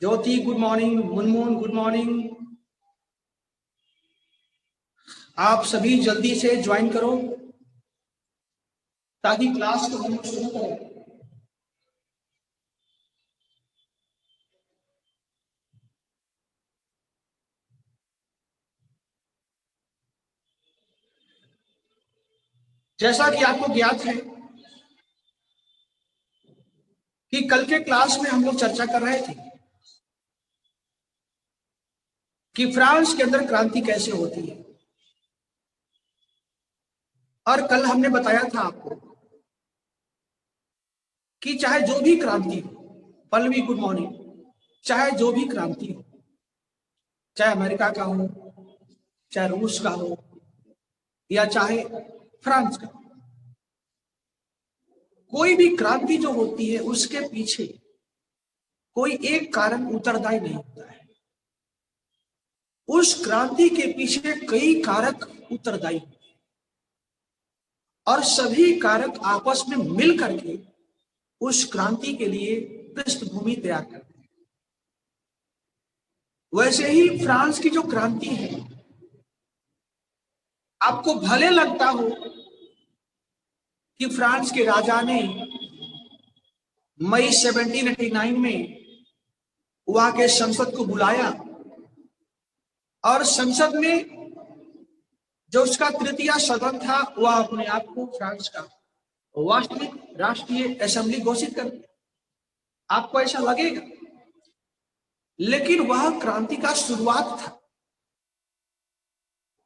ज्योति good morning, Munmun good morning. आप सभी जल्दी से ज्वाइन करो ताकि क्लास को हम शुरू करें। जैसा कि आपको ज्ञात है कि कल के क्लास में हम लोग चर्चा कर रहे थे कि फ्रांस के अंदर क्रांति कैसे होती है। और कल हमने बताया था आपको कि चाहे जो भी क्रांति हो, पल्लवी गुड मॉर्निंग, चाहे जो भी क्रांति हो, चाहे अमेरिका का हो, चाहे रूस का हो या चाहे फ्रांस का, कोई भी क्रांति जो होती है उसके पीछे कोई एक कारण उत्तरदायी नहीं होता है। उस क्रांति के पीछे कई कारक उत्तरदायी और सभी कारक आपस में मिल करके उस क्रांति के लिए पृष्ठभूमि तैयार करते हैं। वैसे ही फ्रांस की जो क्रांति है, आपको भले लगता हो कि फ्रांस के राजा ने मई 1789 में वहां के संसद को बुलाया और संसद में जो उसका तृतीय सदन था वह अपने आप को फ्रांस का वास्तविक राष्ट्रीय असेंबली घोषित कर दिया। आपको ऐसा लगेगा, लेकिन वह क्रांति का शुरुआत था।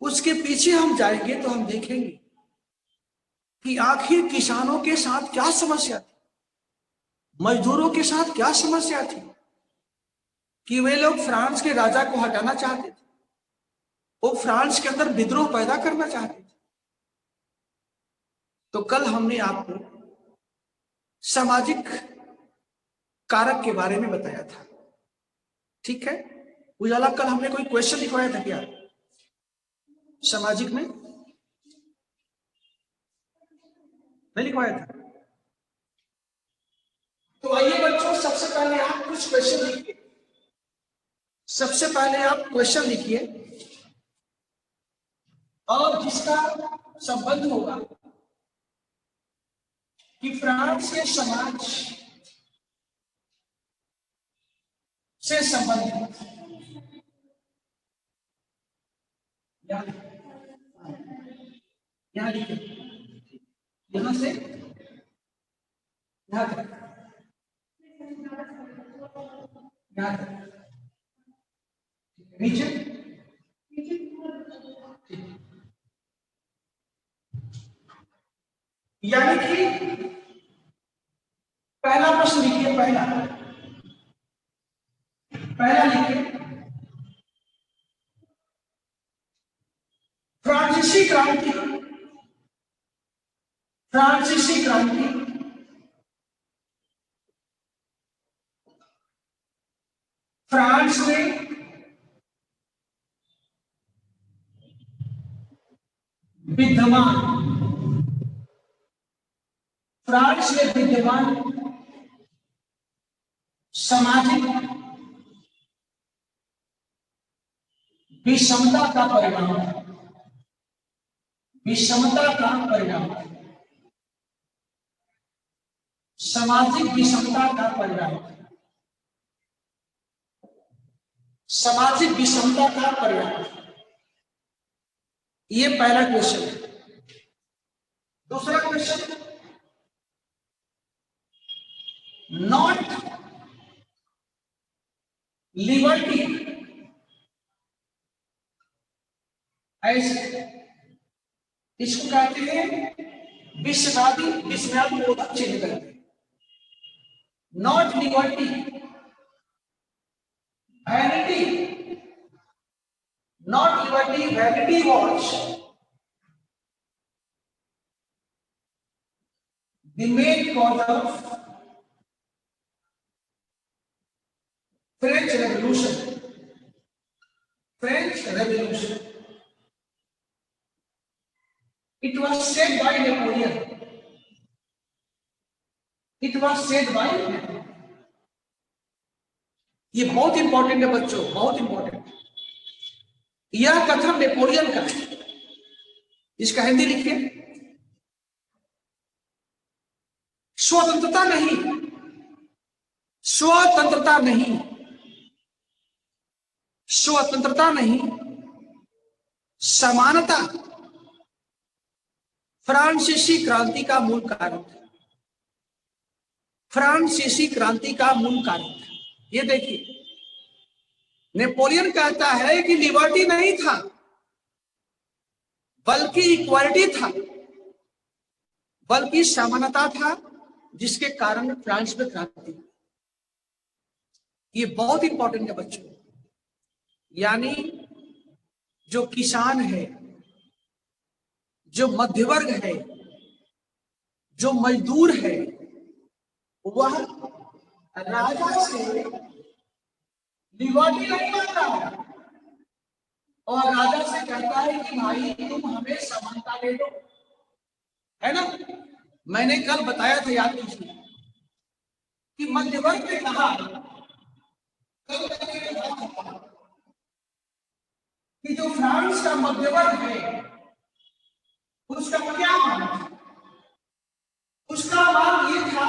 उसके पीछे हम जाएंगे तो हम देखेंगे कि आखिर किसानों के साथ क्या समस्या थी, मजदूरों के साथ क्या समस्या थी कि वे लोग फ्रांस के राजा को हटाना चाहते थे। वो फ्रांस के अंदर विद्रोह पैदा करना चाहते थे। तो कल हमने आपको सामाजिक कारक के बारे में बताया था, ठीक है। उजाला, कल हमने कोई क्वेश्चन लिखवाया था क्या सामाजिक में? नहीं लिखवाया था। तो आइए बच्चों, सबसे पहले आप कुछ क्वेश्चन लिखिए। सबसे पहले आप क्वेश्चन लिखिए और जिसका संबंध होगा कि फ्रांस के समाज से संबंधित यहाँ लिखिए, यहां से यहां तक, यहां तक नीचे। यानी कि पहला प्रश्न लिखिए, पहला लिखिए, फ्रांसीसी क्रांति, फ्रांसीसी क्रांति फ्रांस में विद्यमान, फ्रांस में विद्यमान सामाजिक विषमता का परिणाम, विषमता का परिणाम, सामाजिक विषमता का परिणाम, सामाजिक विषमता का परिणाम। ये पहला क्वेश्चन है। दूसरा क्वेश्चन, नॉट लिबर्टी ऐसे, इसको कहते हैं विश्ववादी, विश्ववादी बोधक चिन्ह करते हैं। Not liberty, vanity, not liberty, vanity watch the main cause of French Revolution. French Revolution. It was said by Napoleon. It was said by Napoleon. ये बहुत इंपॉर्टेंट है बच्चों, बहुत इंपॉर्टेंट। यह कथन नेपोलियन का है। इसका हिंदी लिखिए, स्वतंत्रता नहीं, स्वतंत्रता नहीं, स्वतंत्रता नहीं, समानता फ्रांसीसी क्रांति का मूल कारण था। फ्रांसीसी क्रांति का मूल कारण था। ये देखिए, नेपोलियन कहता है कि लिबर्टी नहीं था बल्कि इक्वालिटी था, बल्कि समानता था, जिसके कारण फ्रांस में क्रांति। ये बहुत इंपॉर्टेंट है बच्चों। यानी जो किसान है, जो मध्यवर्ग है, जो मजदूर है, वह राजा से लिबर्टी नहीं मांगता है और राजा से कहता है कि भाई तुम हमें समानता दे दो, है ना। मैंने कल बताया था, याद कीजिए, कि मध्यवर्ग ने कहा कि जो फ्रांस का मध्यवर्ग है उसका क्या मांग था। उसका मांग ये था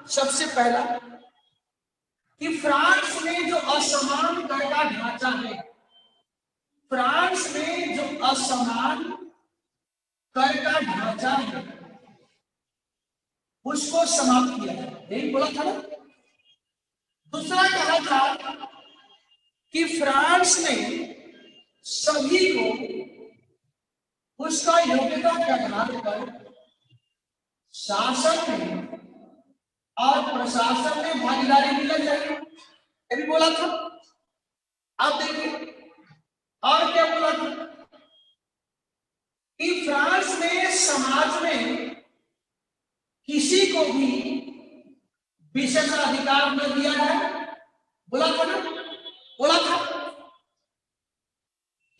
सबसे पहला कि फ्रांस में जो असमान कर का ढांचा है, फ्रांस में जो असमान कर का ढांचा है उसको समाप्त किया है, यही बोला था ना। दूसरा कहा था कि फ्रांस में सभी को उसका योग्यता के आधार पर शासन में और प्रशासन में भागीदारी मिलनी चाहिए, ये भी बोला था। आप देखिए और क्या बोला था कि फ्रांस में समाज में किसी को भी विशेषाधिकार न दिया जाए, बोला था ना, बोला था।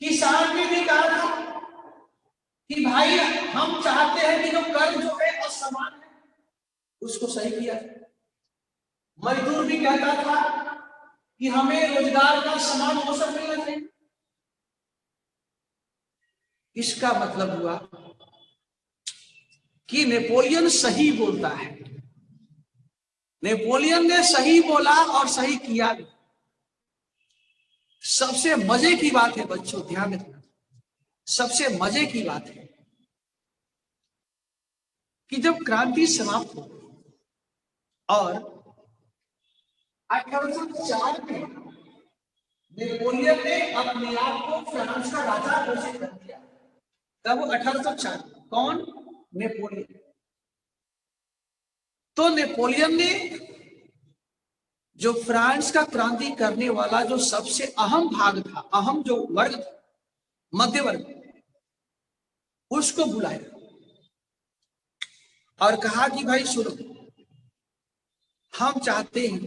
किसान ने भी कहा था कि भाई हम चाहते हैं कि जो कर जो है असमान है, उसको सही किया। मजदूर भी कहता था कि हमें रोजगार का समान अवसर मिलना चाहिए। इसका मतलब हुआ कि नेपोलियन सही बोलता है। नेपोलियन ने सही बोला और सही किया। सबसे मजे की बात है बच्चों, ध्यान रखना, सबसे मजे की बात है कि जब क्रांति समाप्त हो और 1804 में नेपोलियन ने अपने आप को फ्रांस का राजा घोषित कर दिया। तब 1804, कौन? नेपोलियन। तो नेपोलियन ने जो फ्रांस का क्रांति करने वाला जो सबसे अहम भाग था, अहम जो वर्ग था, मध्य वर्ग, उसको बुलाया और कहा कि भाई सुनो, हम चाहते हैं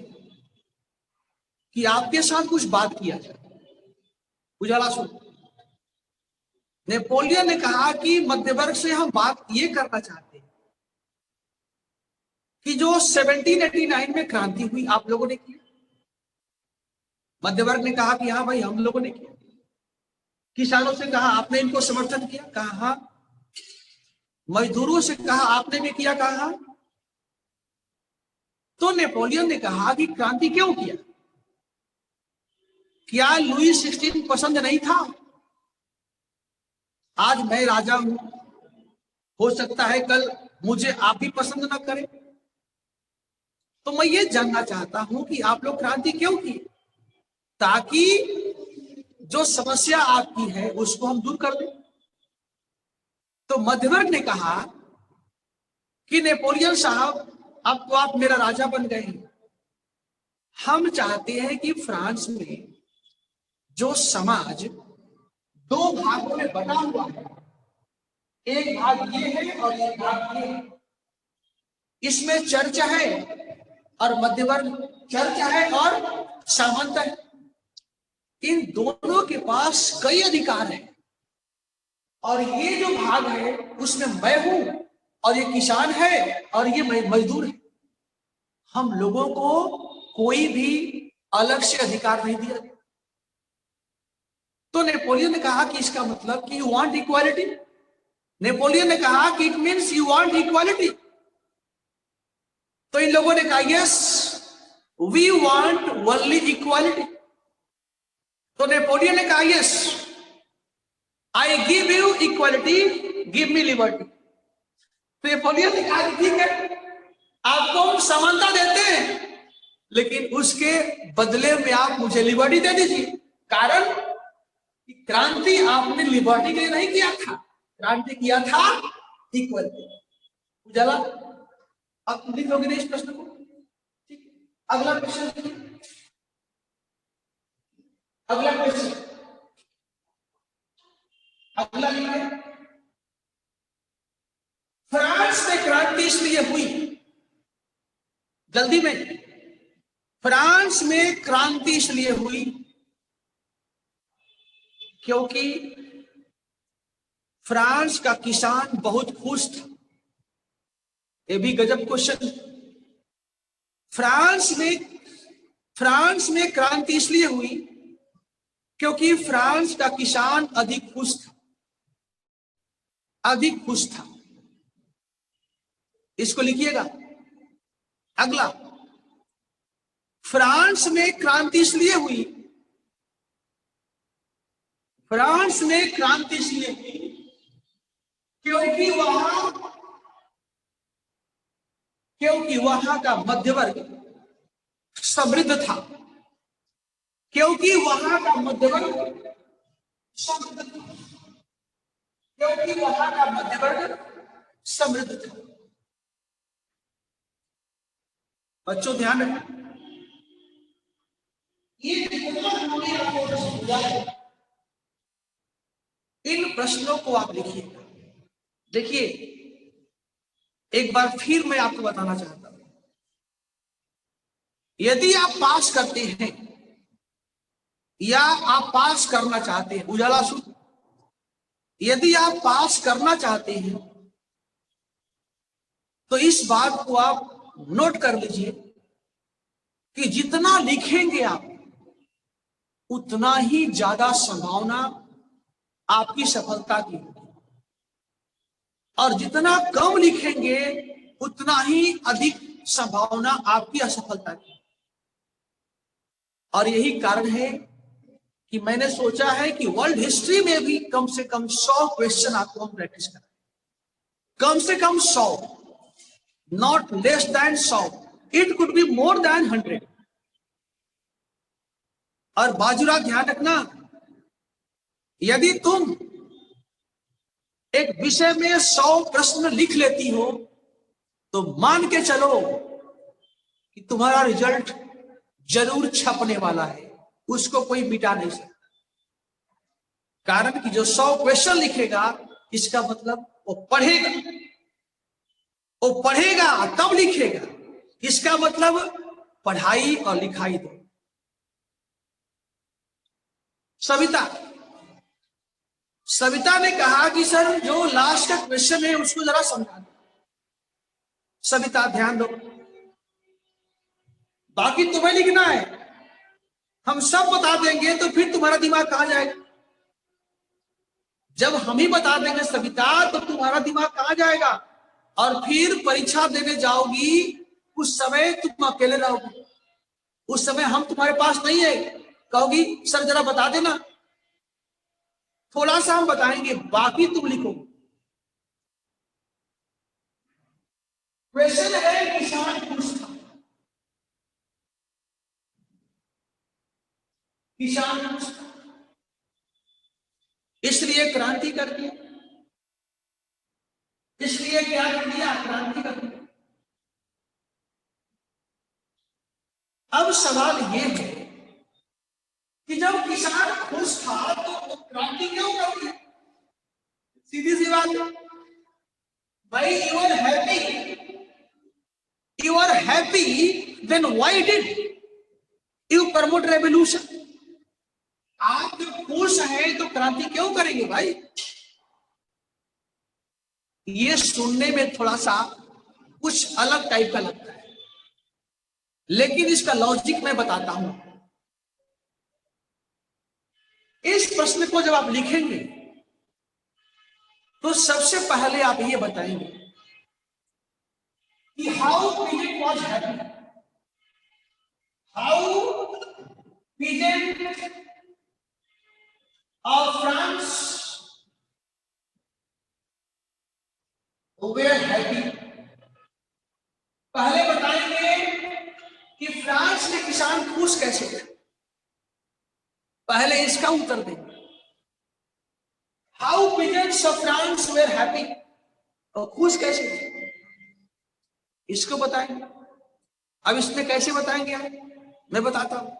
कि आपके साथ कुछ बात किया जाए। उजाला सुनो, नेपोलियन ने कहा कि मध्य वर्ग से हम बात ये करना चाहते हैं कि जो 1789 में क्रांति हुई आप लोगों ने किया। मध्य वर्ग ने कहा कि हाँ भाई हम लोगों ने किया। किसानों से कहा आपने इनको समर्थन किया, कहा हाँ। मजदूरों से कहा आपने भी किया, कहा हाँ। तो नेपोलियन ने कहा कि क्रांति क्यों किया? क्या लुई 16 पसंद नहीं था? आज मैं राजा हूं, हो सकता है कल मुझे आप भी पसंद ना करें। तो मैं ये जानना चाहता हूं कि आप लोग क्रांति क्यों की? ताकि जो समस्या आपकी है उसको हम दूर कर दें। तो मध्यवर्ग ने कहा कि नेपोलियन साहब, अब तो आप मेरा राजा बन गए, हम चाहते हैं कि फ्रांस में जो समाज दो भागों में बटा हुआ है, एक भाग ये है और एक भाग ये है, इसमें चर्च है और मध्यवर्ग, चर्च है और सामंत है। इन दोनों के पास कई अधिकार हैं और ये जो भाग है उसमें मैं हूं और ये किसान है और ये मजदूर है। हम लोगों को कोई भी अलग से अधिकार नहीं दिया। तो नेपोलियन ने कहा कि इसका मतलब कि यू वांट इक्वालिटी। नेपोलियन ने कहा कि it means you want equality. तो इन लोगों ने कहा yes we want only equality. तो नेपोलियन ने कहा yes I give you equality, give me liberty. तो नेपोलियन ने कहा ठीक है, आपको हम समानता देते हैं, लेकिन उसके बदले में आप मुझे लिबर्टी दे दीजिए। कारण क्रांति आपने लिबर्टी के लिए नहीं किया था, क्रांति किया था इक्वलिटी। उजाला, अब लिख लोगे इस प्रश्न को? ठीक है, अगला क्वेश्चन। अगला क्वेश्चन, अगला लिखिए, फ्रांस में क्रांति इसलिए हुई, जल्दी में, फ्रांस में क्रांति इसलिए हुई क्योंकि फ्रांस का किसान बहुत खुश था। ये भी गजब क्वेश्चन। फ्रांस में क्रांति इसलिए हुई क्योंकि फ्रांस का किसान अधिक खुश था, अधिक खुश था। इसको लिखिएगा। अगला, फ्रांस में क्रांति इसलिए हुई, फ्रांस में क्रांति इसलिए हुई क्योंकि वहां का मध्य वर्ग समृद्ध था, क्योंकि वहां का मध्य वर्ग समृद्ध था, क्योंकि वहां का मध्य वर्ग समृद्ध था। बच्चों ध्यान रखें, ये इन प्रश्नों को आप लिखिएगा। देखिए एक बार फिर मैं आपको बताना चाहता हूं, यदि आप पास करते हैं या आप पास करना चाहते हैं, उजाला सुन, यदि आप पास करना चाहते हैं तो इस बात को आप नोट कर लीजिए कि जितना लिखेंगे आप उतना ही ज्यादा संभावना आपकी सफलता की होगी, और जितना कम लिखेंगे उतना ही अधिक संभावना आपकी असफलता की। और यही कारण है कि मैंने सोचा है कि वर्ल्ड हिस्ट्री में भी कम से कम 100 क्वेश्चन आपको हम प्रैक्टिस करें, कम से कम 100, not less than 100, it could be more than 100। और बाजुरा ध्यान रखना, यदि तुम एक विषय में 100 प्रश्न लिख लेती हो तो मान के चलो कि तुम्हारा रिजल्ट जरूर छपने वाला है, उसको कोई मिटा नहीं सकता। कारण कि जो 100 क्वेश्चन लिखेगा इसका मतलब वो पढ़ेगा तब लिखेगा, इसका मतलब पढ़ाई और लिखाई दो। सविता ने कहा कि सर जो लास्ट का क्वेश्चन है उसको जरा समझा दो। सविता ध्यान दो, बाकी तुम्हें लिखना है, हम सब बता देंगे तो फिर तुम्हारा दिमाग कहां जाएगा? जब हम ही बता देंगे सविता तो तुम्हारा दिमाग कहां जाएगा? और फिर परीक्षा देने जाओगी उस समय तुम अकेले रहोगी, उस समय हम तुम्हारे पास नहीं है, कहोगी सर जरा बता देना, थोड़ा सा हम बताएंगे बाकी तुम लिखो। क्वेश्चन है किसान खुश था, किसान खुश था इसलिए क्रांति कर दी, इसलिए क्या कर दिया? क्रांति कर दिया। अब सवाल यह है कि जब किसान खुश था तो क्रांति क्यों कर दी? सीधी सी बात है भाई, you are happy then why did you promote revolution? आप जब खुश हैं तो क्रांति क्यों करेंगे भाई? ये सुनने में थोड़ा सा कुछ अलग टाइप का लगता है, लेकिन इसका लॉजिक मैं बताता हूं। इस प्रश्न को जब आप लिखेंगे तो सबसे पहले आप ये बताएंगे कि how peasant was happy, how peasant of France were happy. पहले बताएंगे कि फ्रांस के किसान खुश कैसे थे, पहले इसका उत्तर दें। How peasants of France were happy, और खुश कैसे थे इसको बताएंगे। अब इसमें कैसे बताएंगे आप, मैं बताता हूं।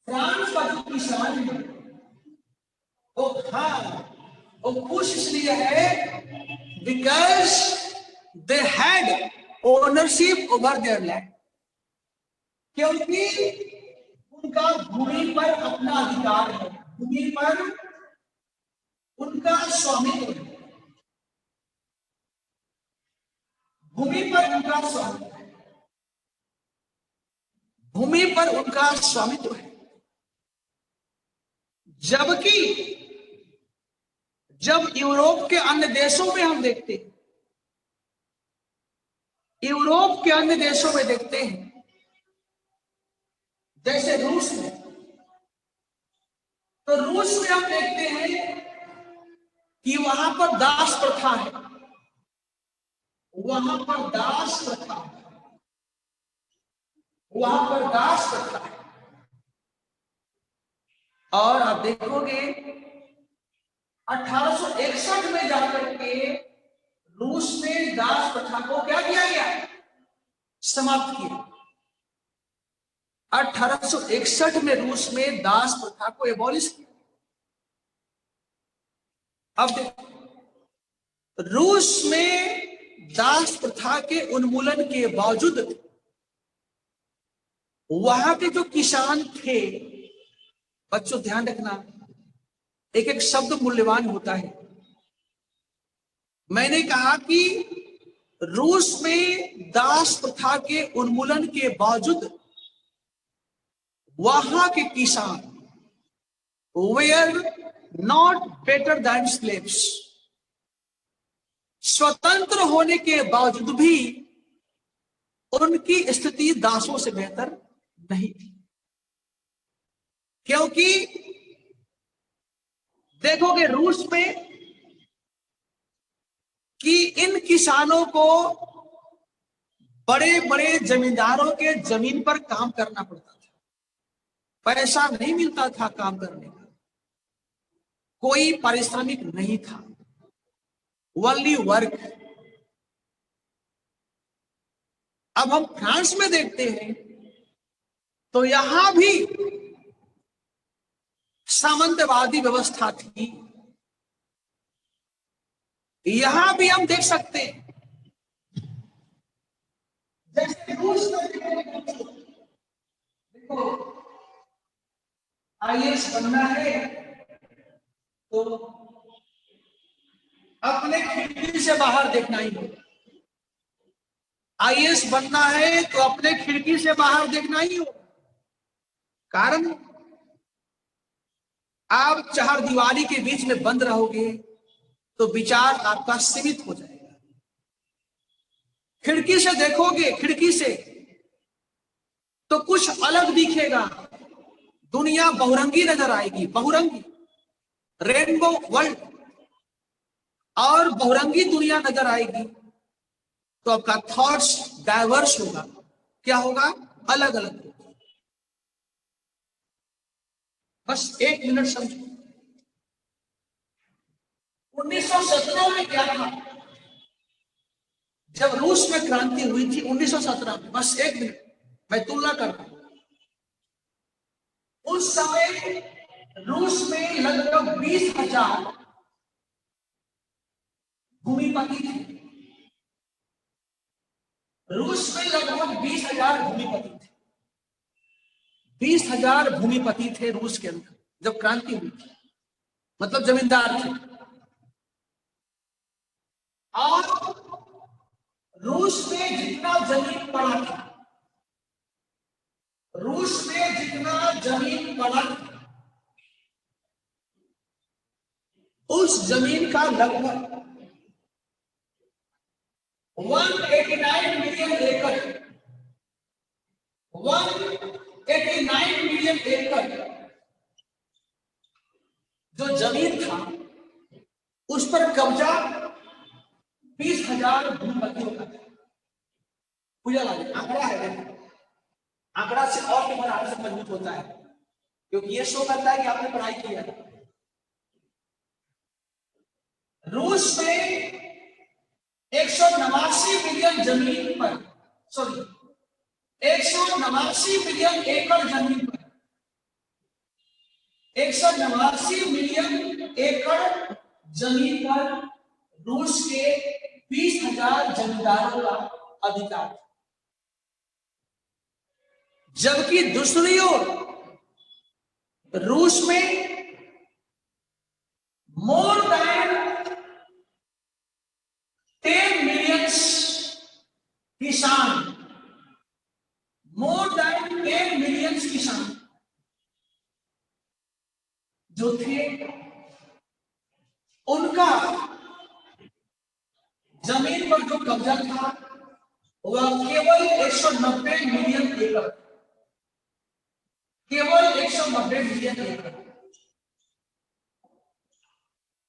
फ्रांस का जो किसान है वो, हाँ, वो खुश इसलिए है because they had ownership over there land, क्योंकि उनका भूमि पर अपना अधिकार है, भूमि पर उनका स्वामित्व है, भूमि पर उनका स्वामित्व है, भूमि पर उनका स्वामित्व है। जबकि जब यूरोप के अन्य देशों में हम देखते हैं, यूरोप के अन्य देशों में देखते हैं, जैसे रूस में, तो रूस में हम देखते हैं कि वहां पर दास प्रथा है, वहां पर दास प्रथा है, वहां पर दास प्रथा है। और आप देखोगे 1861 में जाकर के रूस में दास प्रथा को क्या किया गया, समाप्त किया। 1861 में रूस में दास प्रथा को एबॉलिश किया। अब देखो, रूस में दास प्रथा के उन्मूलन के बावजूद वहां के जो किसान थे, बच्चों ध्यान रखना, एक एक शब्द मूल्यवान होता है। मैंने कहा कि रूस में दास प्रथा के उन्मूलन के बावजूद वहां के किसान were not better than slaves, स्वतंत्र होने के बावजूद भी उनकी स्थिति दासों से बेहतर नहीं थी। क्योंकि देखोगे रूस में कि इन किसानों को बड़े बड़े जमींदारों के जमीन पर काम करना पड़ता था, पैसा नहीं मिलता था काम करने का, कोई पारिश्रमिक नहीं था, ओनली वर्क। अब हम फ्रांस में देखते हैं तो यहां भी सामंतवादी व्यवस्था थी, यहां भी हम देख सकते हैं जैसे रूस में देखो आईएएस बनना है तो अपने खिड़की से बाहर देखना ही होगा, आईएएस बनना है तो अपने खिड़की से बाहर देखना ही होगा। कारण आप चार दीवारी के बीच में बंद रहोगे तो विचार आपका सीमित हो जाएगा। खिड़की से देखोगे, खिड़की से तो कुछ अलग दिखेगा, दुनिया बहुरंगी नजर आएगी, बहुरंगी रेनबो वर्ल्ड, और बहुरंगी दुनिया नजर आएगी तो आपका थॉट्स डाइवर्स होगा। क्या होगा, अलग अलग होगा। बस एक मिनट समझो, 1917 में क्या था जब रूस में क्रांति हुई थी 1917 में, बस एक मिनट मैं तुलना कर रहा हूं। उस समय रूस में लगभग 20,000 भूमिपति थे, रूस में लगभग 20,000 भूमिपति थे, 20,000 भूमिपति थे रूस के अंदर जब क्रांति हुई थी, मतलब जमींदार थे। और रूस में जितना जमीन पड़ा था, रूस में जितना जमीन पड़ा उस जमीन का लगभग 189 मिलियन एकड़ 189 मिलियन एकड़ जो जमीन था उस पर कब्जा 20,000 भूमिपतियों का था। पूजा लाल आंकड़ा है, देखो आंकड़ा से और भी बनाने से मजबूत होता है, क्योंकि ये शो करता है कि आपने पढ़ाई किया है। रूस में 189 मिलियन जमीन पर, सॉरी 189 मिलियन एकड़ जमीन पर 189 मिलियन एकड़ जमीन पर रूस के 20,000 जमींदारों का अधिकार था। जबकि दूसरी ओर रूस में मोर देन 10 मिलियन किसान, मोर देन 10 मिलियन किसान जो थे, उनका जमीन पर जो कब्जा था वह केवल 190 मिलियन एकड़, केवल 190 मिलियन एकड़,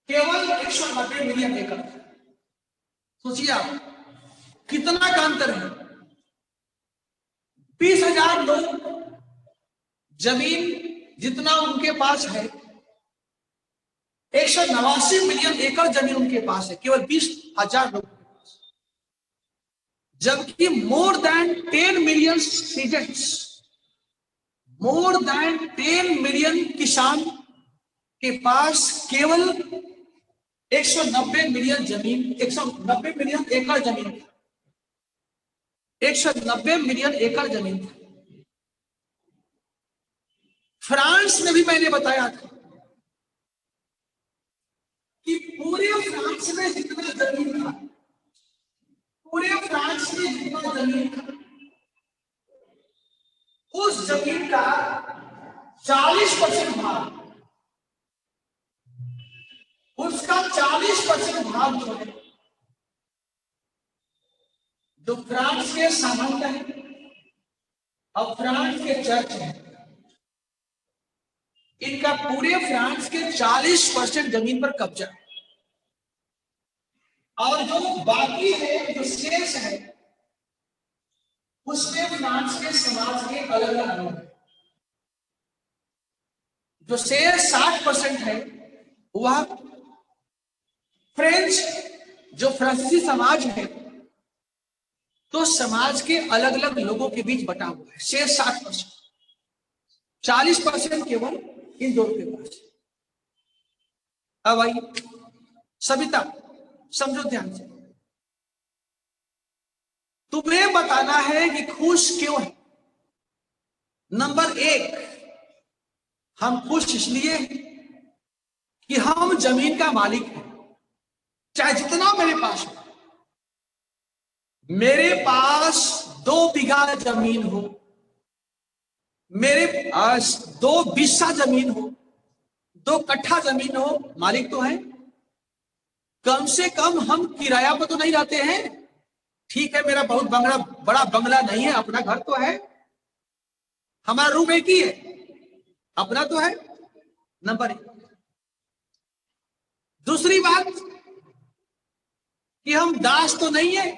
केवल 190 मिलियन एकड़। सोचिए आप कितना का अंतर है। 20,000 लोग जमीन जितना उनके पास है, 189 मिलियन एकड़ जमीन उनके पास है, केवल 20,000 लोग के पास। जबकि more than 10 million citizens, more than 10 million किसान के पास केवल 190 मिलियन जमीन, 190 मिलियन एकड़ जमीन था, 190 मिलियन एकड़ जमीन था। फ्रांस में भी मैंने बताया था कि पूरे फ्रांस में जितना जमीन था, पूरे फ्रांस में जितना जमीन था, उस जमीन का 40% भाग, उसका 40% भाग जो है, जो फ्रांस के सामंत है और फ्रांस के चर्च है, इनका पूरे फ्रांस के 40% जमीन पर कब्जा है। और जो बाकी है, जो शेष है, उसमें फ्रांस के समाज के अलग अलग लोग हैं। जो शेष 60% है वह फ्रेंच, जो फ्रांसीसी समाज है, तो समाज के अलग अलग लोगों के बीच बटा हुआ है। शेष 60%, 40% केवल इन दोनों के पास। अब आई सविता, समझो ध्यान से, तुम्हें बताना है कि खुश क्यों है। नंबर 1, हम खुश इसलिए कि हम जमीन का मालिक हैं, चाहे जितना मेरे पास हो। मेरे पास 2 बीघा जमीन हो, मेरे पास 2 बिस्सा जमीन हो, 2 कट्ठा जमीन हो, मालिक तो है। कम से कम हम किराया पर तो नहीं रहते हैं। ठीक है, मेरा बहुत बड़ा बंगला नहीं है, अपना घर तो है, हमारा रूम एक ही है, अपना तो है। नंबर 1। दूसरी बात कि हम दास तो नहीं है।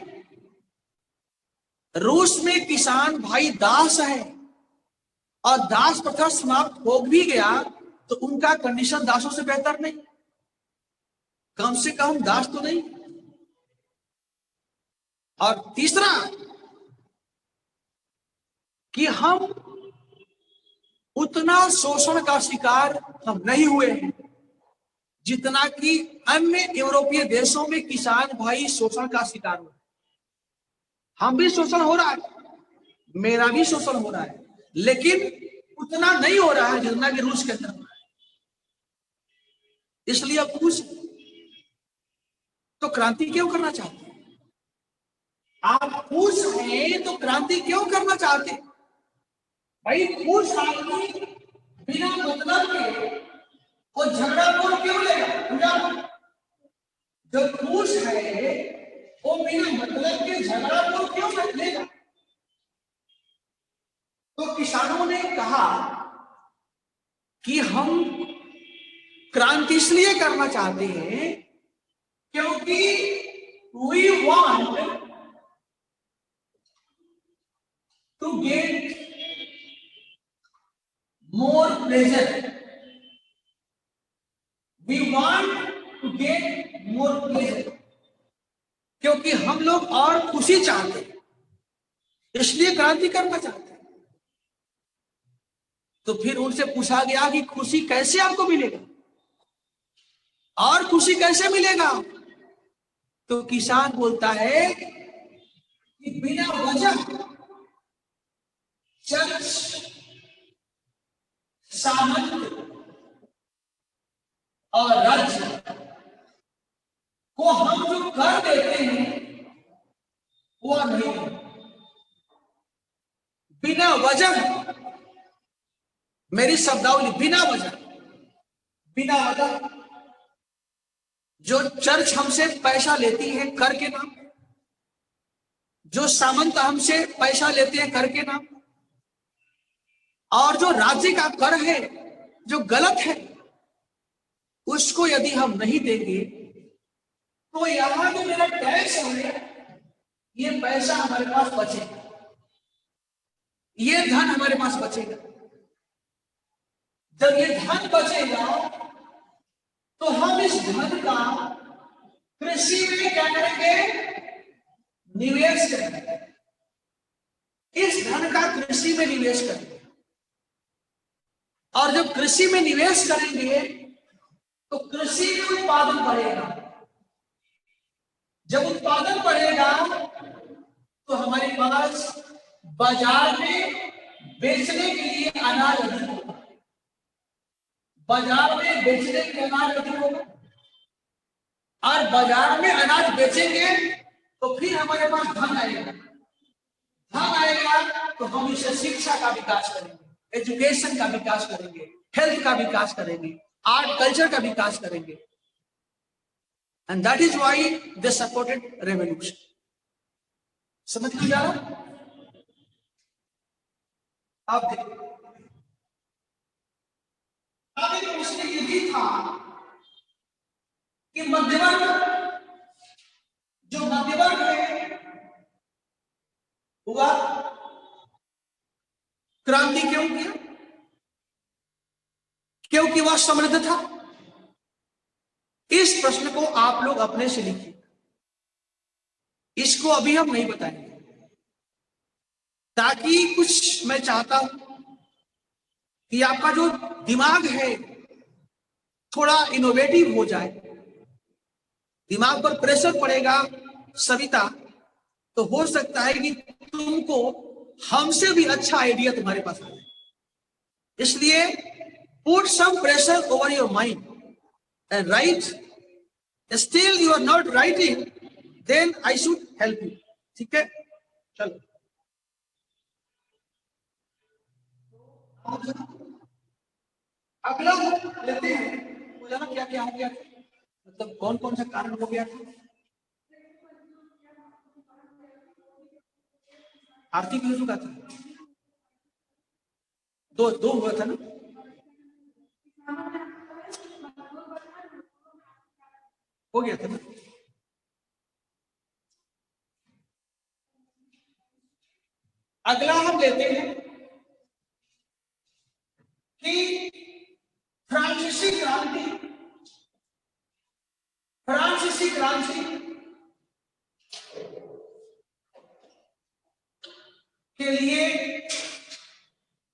रूस में किसान भाई दास है, और दास प्रथा समाप्त हो भी गया तो उनका कंडीशन दासों से बेहतर नहीं, कम से कम दास तो नहीं। और तीसरा कि हम उतना शोषण का शिकार हम नहीं हुए हैं जितना कि अन्य यूरोपीय देशों में किसान भाई शोषण का शिकार हुए। हम भी शोषण हो रहा है, मेरा भी शोषण हो रहा है, लेकिन उतना नहीं हो रहा है जितना कि रूस के अंदर हो रहा है। इसलिए अब खुश तो क्रांति क्यों करना चाहते हैं? आप खुश हैं तो क्रांति क्यों करना चाहते हैं? भाई खुश आदमी बिना मतलब के वो झगड़ा बोल क्यों लेगा? जो खुश है वो बिना मतलब के झगड़ा बोल क्यों लेगा? तो किसानों ने कहा कि हम क्रांति इसलिए करना चाहते हैं क्योंकि we want to get more pleasure, we want to get more pleasure, क्योंकि हम लोग और खुशी चाहते हैं, इसलिए क्रांति करना चाहते हैं। तो फिर उनसे पूछा गया कि खुशी कैसे आपको मिलेगा और खुशी कैसे मिलेगा? तो किसान बोलता है कि बिना वजह चर्च, सामंत और राज्य को हम जो कर देते हैं वो नहीं, बिना वजह, मेरी शब्दावली बिना वजह, बिना वजह जो चर्च हमसे पैसा लेती है कर के नाम, जो सामंत हमसे पैसा लेते हैं कर के नाम, और जो राज्य का कर है जो गलत है, उसको यदि हम नहीं देंगे तो यहां जो मेरा टैक्स है ये पैसा हमारे पास बचेगा, ये धन हमारे पास बचेगा। जब ये धन बचेगा तो हम इस धन का कृषि में क्या करेंगे? निवेश करेंगे। इस धन का कृषि में निवेश करेंगे, और जब कृषि में निवेश करेंगे तो कृषि में उत्पादन बढ़ेगा। जब उत्पादन बढ़ेगा तो हमारे पास बाजार में बेचने के लिए अनाज अधिक होगा, बाजार में बेचने के लिए अनाज अधिक होगा, और बाजार में अनाज बेचेंगे तो फिर हमारे पास धन आएगा, धन आएगा तो हम इसे शिक्षा का विकास करेंगे, एजुकेशन का विकास करेंगे, हेल्थ का विकास करेंगे, आर्ट कल्चर का विकास करेंगे। And that is why they supported revolution. समझ में आ रहा? आप देखिए, अब एक प्रश्न ये भी था कि मध्यवर्ग, जो मध्यवर्ग है हुआ क्रांति क्यों किया? क्योंकि वह समृद्ध था। इस प्रश्न को आप लोग अपने से लिखिए, इसको अभी हम नहीं बताएंगे, ताकि कुछ मैं चाहता हूं कि आपका जो दिमाग है थोड़ा इनोवेटिव हो जाए। दिमाग पर प्रेशर पड़ेगा सविता, तो हो सकता है कि तुमको हमसे भी अच्छा आइडिया तुम्हारे पास आ जाए। इसलिए put some pressure over your mind and write. Still you are not writing, then I should help you. ठीक है, चलो अगला लेते हैं। क्या क्या हो गया, मतलब कौन कौन सा कारण हो गया था? आर्थिक युद्ध का था, दो दो हुआ था ना? हो गया था ना? अगला हम लेते हैं कि फ्रांसीसी क्रांति, फ्रांसीसी क्रांति के लिए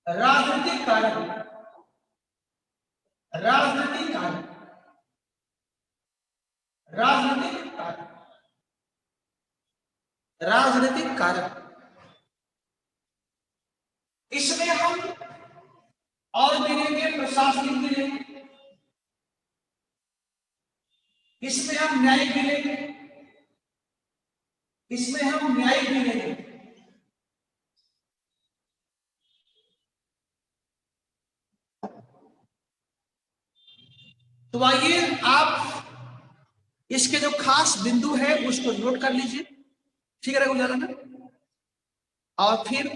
राजनीतिक कारण, राजनीतिक कारण, राजनीतिक कारण, राजनीतिक कारण, इसमें हम और गिनेंगे, प्रशासनिक गिनेंगे, इसमें हम न्यायिक गिनेंगे, इसमें हम न्यायिक गिनेंगे, तो आइए आप इसके जो खास बिंदु है उसको नोट कर लीजिए, ठीक है उजाला ना, और फिर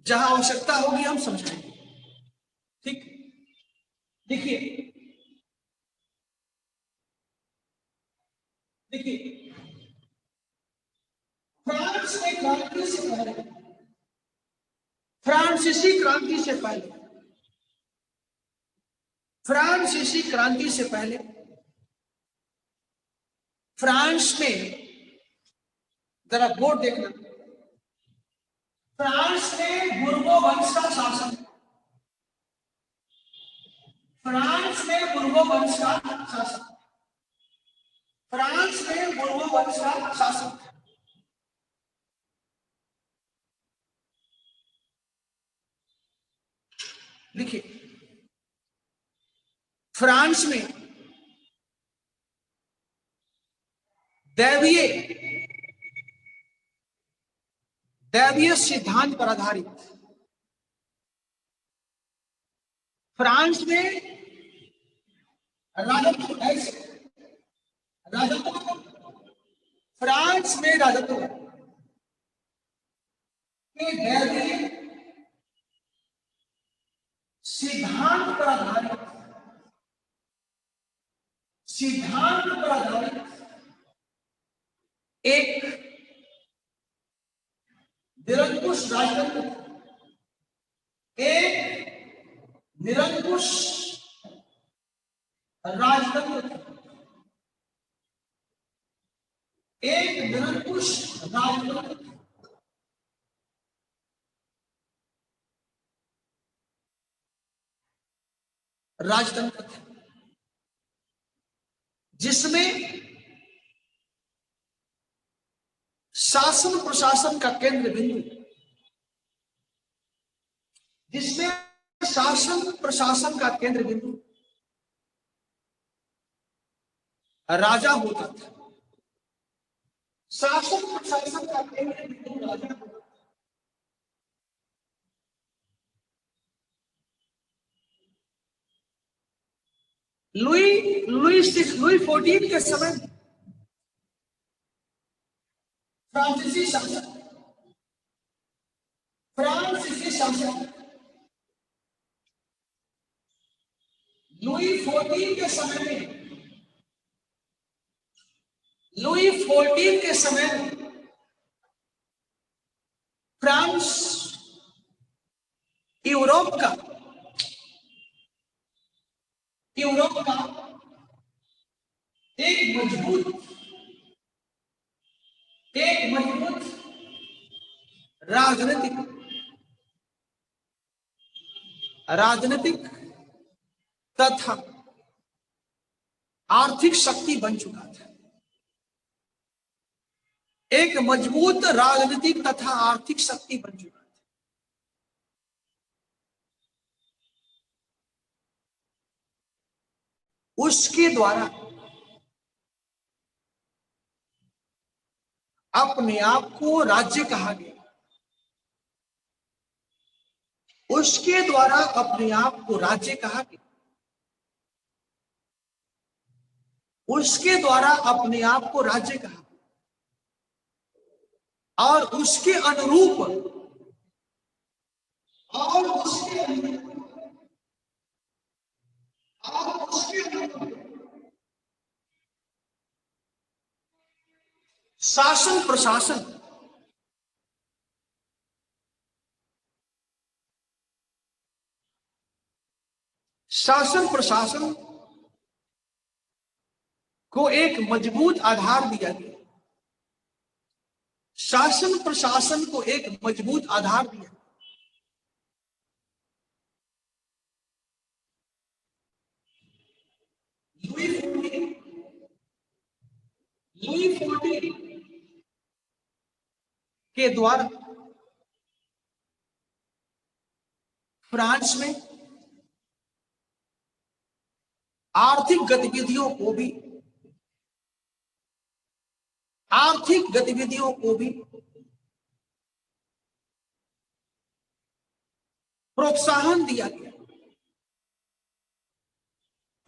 जहां आवश्यकता होगी हम समझाएंगे। ठीक, देखिए देखिए फ्रांस में क्रांति से पहले, फ्रांसीसी क्रांति से पहले, फ्रांसीसी क्रांति से पहले फ्रांस में, जरा बोर्ड देखना, फ्रांस में बुर्बो वंश का शासन, फ्रांस में बुर्बो वंश का शासन, फ्रांस में बुर्बो वंश का शासन। लिखिए, फ्रांस में दैवीय दैवीय सिद्धांत पर आधारित, फ्रांस में राजत्व ऐसे, राजत्व, फ्रांस में राजत्व के दैवीय सिद्धांत पर आधारित, सिद्धांत पर आधारित एक निरंकुश राजतंत्र, एक निरंकुश राजतंत्र, एक निरंकुश राजतंत्र राजतंत्र था, जिसमें शासन प्रशासन का केंद्र बिंदु, जिसमें शासन प्रशासन का केंद्र बिंदु राजा होता था, शासन प्रशासन का केंद्र बिंदु राजा होता था। लुई 14 के समय फ्रांसीसी शासन, फ्रांसीसी शासन लुई 14 के समय में, लुई 14 के समय में फ्रांस यूरोप का, यूरोप का एक मजबूत राजनीतिक राजनीतिक तथा आर्थिक शक्ति बन चुका था, एक मजबूत राजनीतिक तथा आर्थिक शक्ति बन चुका था। उसके द्वारा अपने आप को राज्य कहा गया, उसके द्वारा अपने आप को राज्य कहा गया, उसके द्वारा अपने आप को राज्य कहा, और उसके अनुरूप, और उसके अनुरूप, और उसके अनुरूप शासन प्रशासन, शासन प्रशासन को एक मजबूत आधार दिया गया, शासन प्रशासन को एक मजबूत आधार दिया। लुई 14 के द्वारा फ्रांस में आर्थिक गतिविधियों को भी, आर्थिक गतिविधियों को भी प्रोत्साहन दिया गया,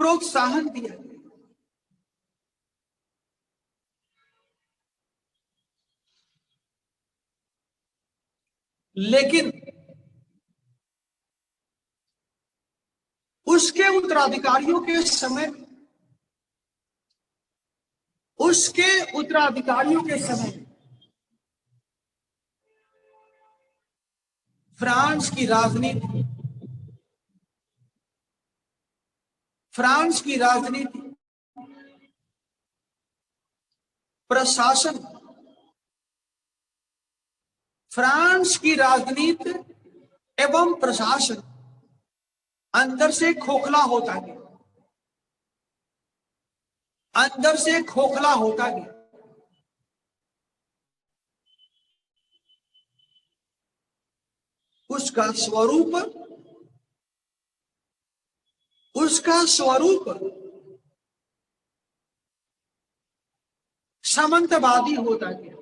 प्रोत्साहन दिया गया। लेकिन उसके उत्तराधिकारियों के समय फ्रांस की राजनीति, प्रशासन, फ्रांस की राजनीति एवं प्रशासन अंदर से खोखला होता गया, अंदर से खोखला होता गया। उसका स्वरूप सामंतवादी होता गया,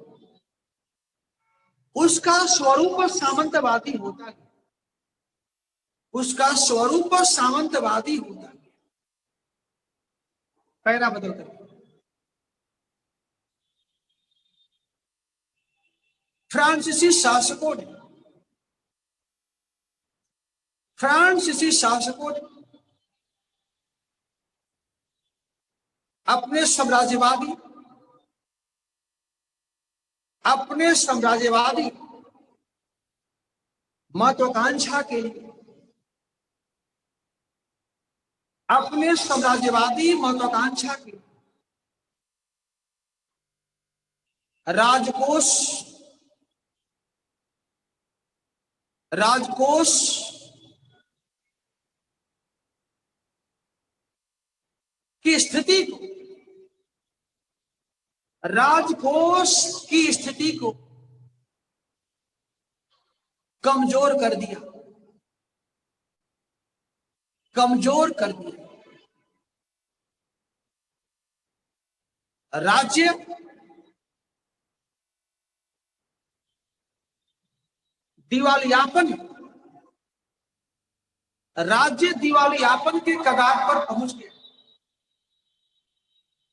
उसका स्वरूप सामंतवादी होता गया, उसका स्वरूप सामंतवादी होता गया। पैरा बदल कर फ्रांसीसी शासकों ने अपने साम्राज्यवादी महत्वाकांक्षा के लिए, अपने साम्राज्यवादी महत्वाकांक्षा के लिए राजकोष की स्थिति को कमजोर कर दिया। राज्य दिवालियापन के कगार पर पहुंच गया।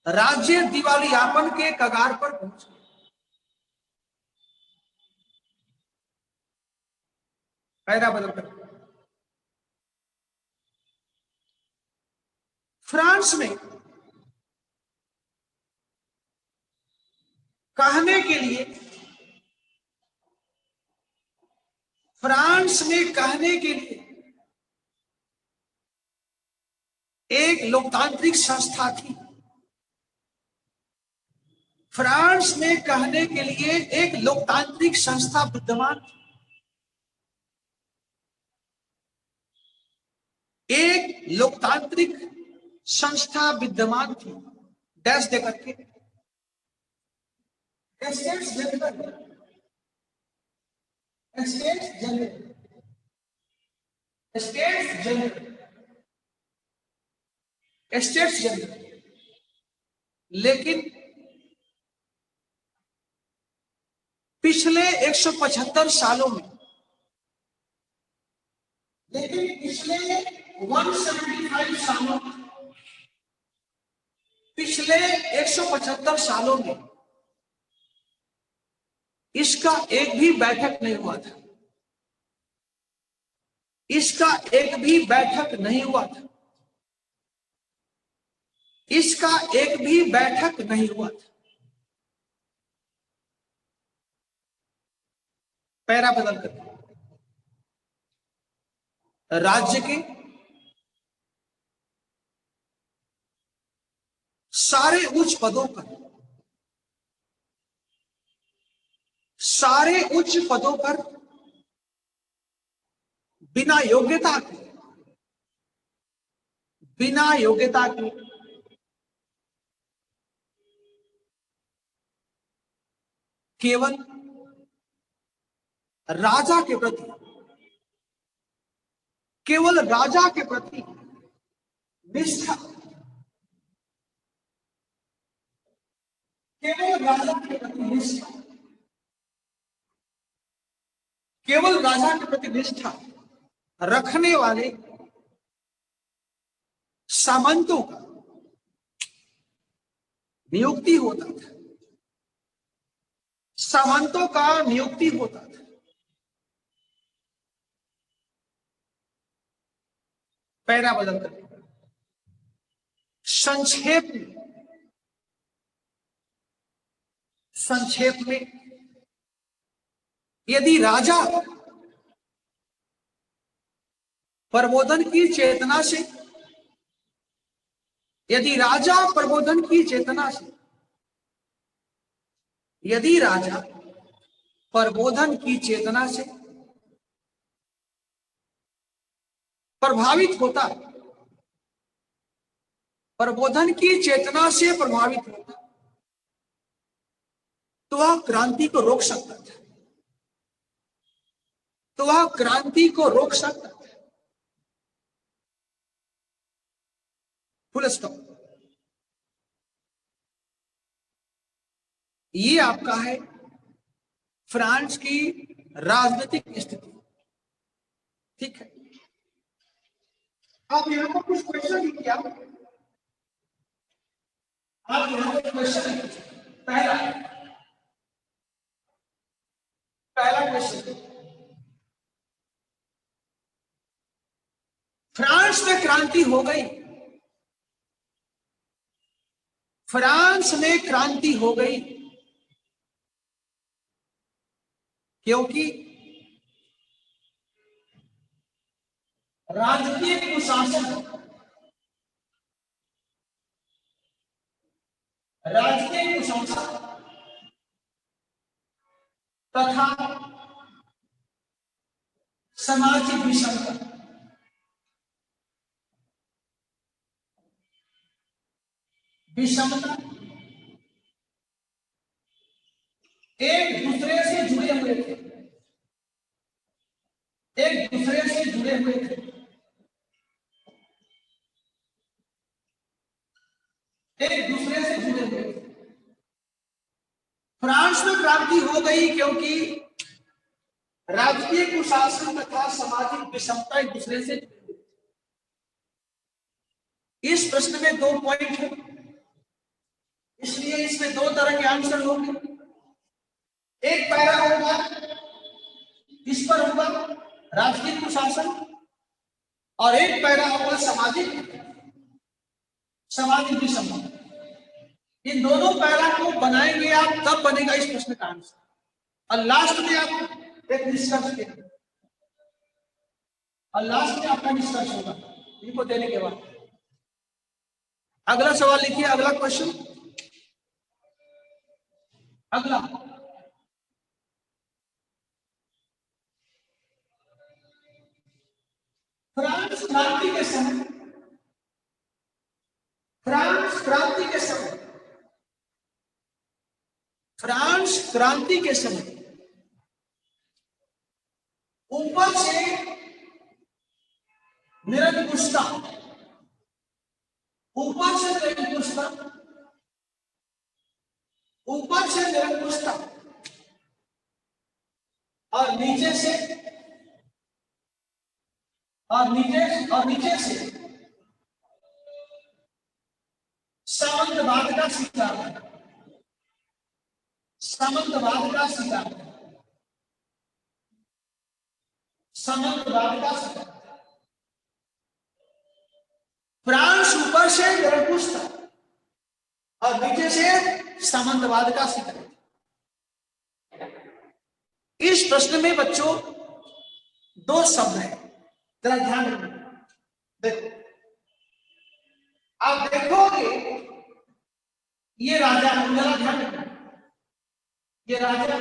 राज्य दिवालियापन के कगार पर पहुंच गया। पैरा बदल कर फ्रांस में कहने के लिए एक लोकतांत्रिक संस्था थी। फ्रांस में कहने के लिए एक लोकतांत्रिक संस्था विद्यमान थी। एक लोकतांत्रिक संस्था विद्यमान थी। डैश देकर के स्टेट्स जनरल। लेकिन पिछले 175 सालों में, पिछले 175 सालों में इसका एक भी बैठक नहीं हुआ था। इसका एक भी बैठक नहीं हुआ था। पैरा बदल कर राज्य के सारे उच्च पदों पर बिना योग्यता के केवल राजा के प्रति निष्ठा, केवल राजा के प्रति निष्ठा रखने वाले सामंतों का नियुक्ति होता था, सामंतों का नियुक्ति होता था। पैरा बदल कर संक्षेप में यदि राजा प्रबोधन की चेतना से, यदि राजा प्रबोधन की चेतना से, यदि राजा प्रबोधन की चेतना से प्रभावित होता, प्रबोधन की चेतना से प्रभावित होता, तो वह क्रांति को रोक सकता था, तो वह क्रांति को रोक सकता था। Full stop. ये आपका है फ्रांस की राजनीतिक स्थिति। ठीक है, आप यहां पर कुछ क्वेश्चन लिखिए। आप यहां पर क्वेश्चन लिखिए। पहला क्वेश्चन, फ्रांस में क्रांति हो गई, फ्रांस में क्रांति हो गई क्योंकि राजकीय कुशासन, राजकीय कुशासन तथा सामाजिक विषमता, विषमता एक दूसरे से जुड़े हुए थे, एक दूसरे से जुड़े हुए थे, एक दूसरे से जुड़े हुए थे। फ्रांस में क्रांति हो गई क्योंकि राजकीय कुशासन तथा सामाजिक विषमता एक दूसरे से जुड़े हुए थे। इस प्रश्न में 2 पॉइंट है, इसलिए इसमें 2 तरह के आंसर होंगे। एक पैरा होगा, इस पर होगा राजकीय कुशासन, और एक पैरा होगा सामाजिक विषमता। इन दोनों पैरा को बनाएंगे आप, तब बनेगा इस प्रश्न का आंसर। और लास्ट में आप एक निष्कर्ष देंगे, और लास्ट में आपका निष्कर्ष होगा इनको देने के बाद। अगला सवाल लिखिए, अगला क्वेश्चन, अगला। फ्रांस क्रांति के समय, फ्रांस क्रांति के समय, फ्रांस क्रांति के समय ऊपर से निरंकुशता, ऊपर से निरंकुशता, ऊपर से निरंकुशता, और नीचे से, और नीचे से सामंतवाद का शिकार, सामंतवाद का शिकार, सामंतवाद का शिकार। फ्रांस ऊपर से निरंकुश था और नीचे से सामंतवाद का शिकार। इस प्रश्न में बच्चों 2 शब्द हैं, जरा ध्यान रखना। देखो, आप देखोगे ये राजा है, जरा ध्यान रखना, ये राजा,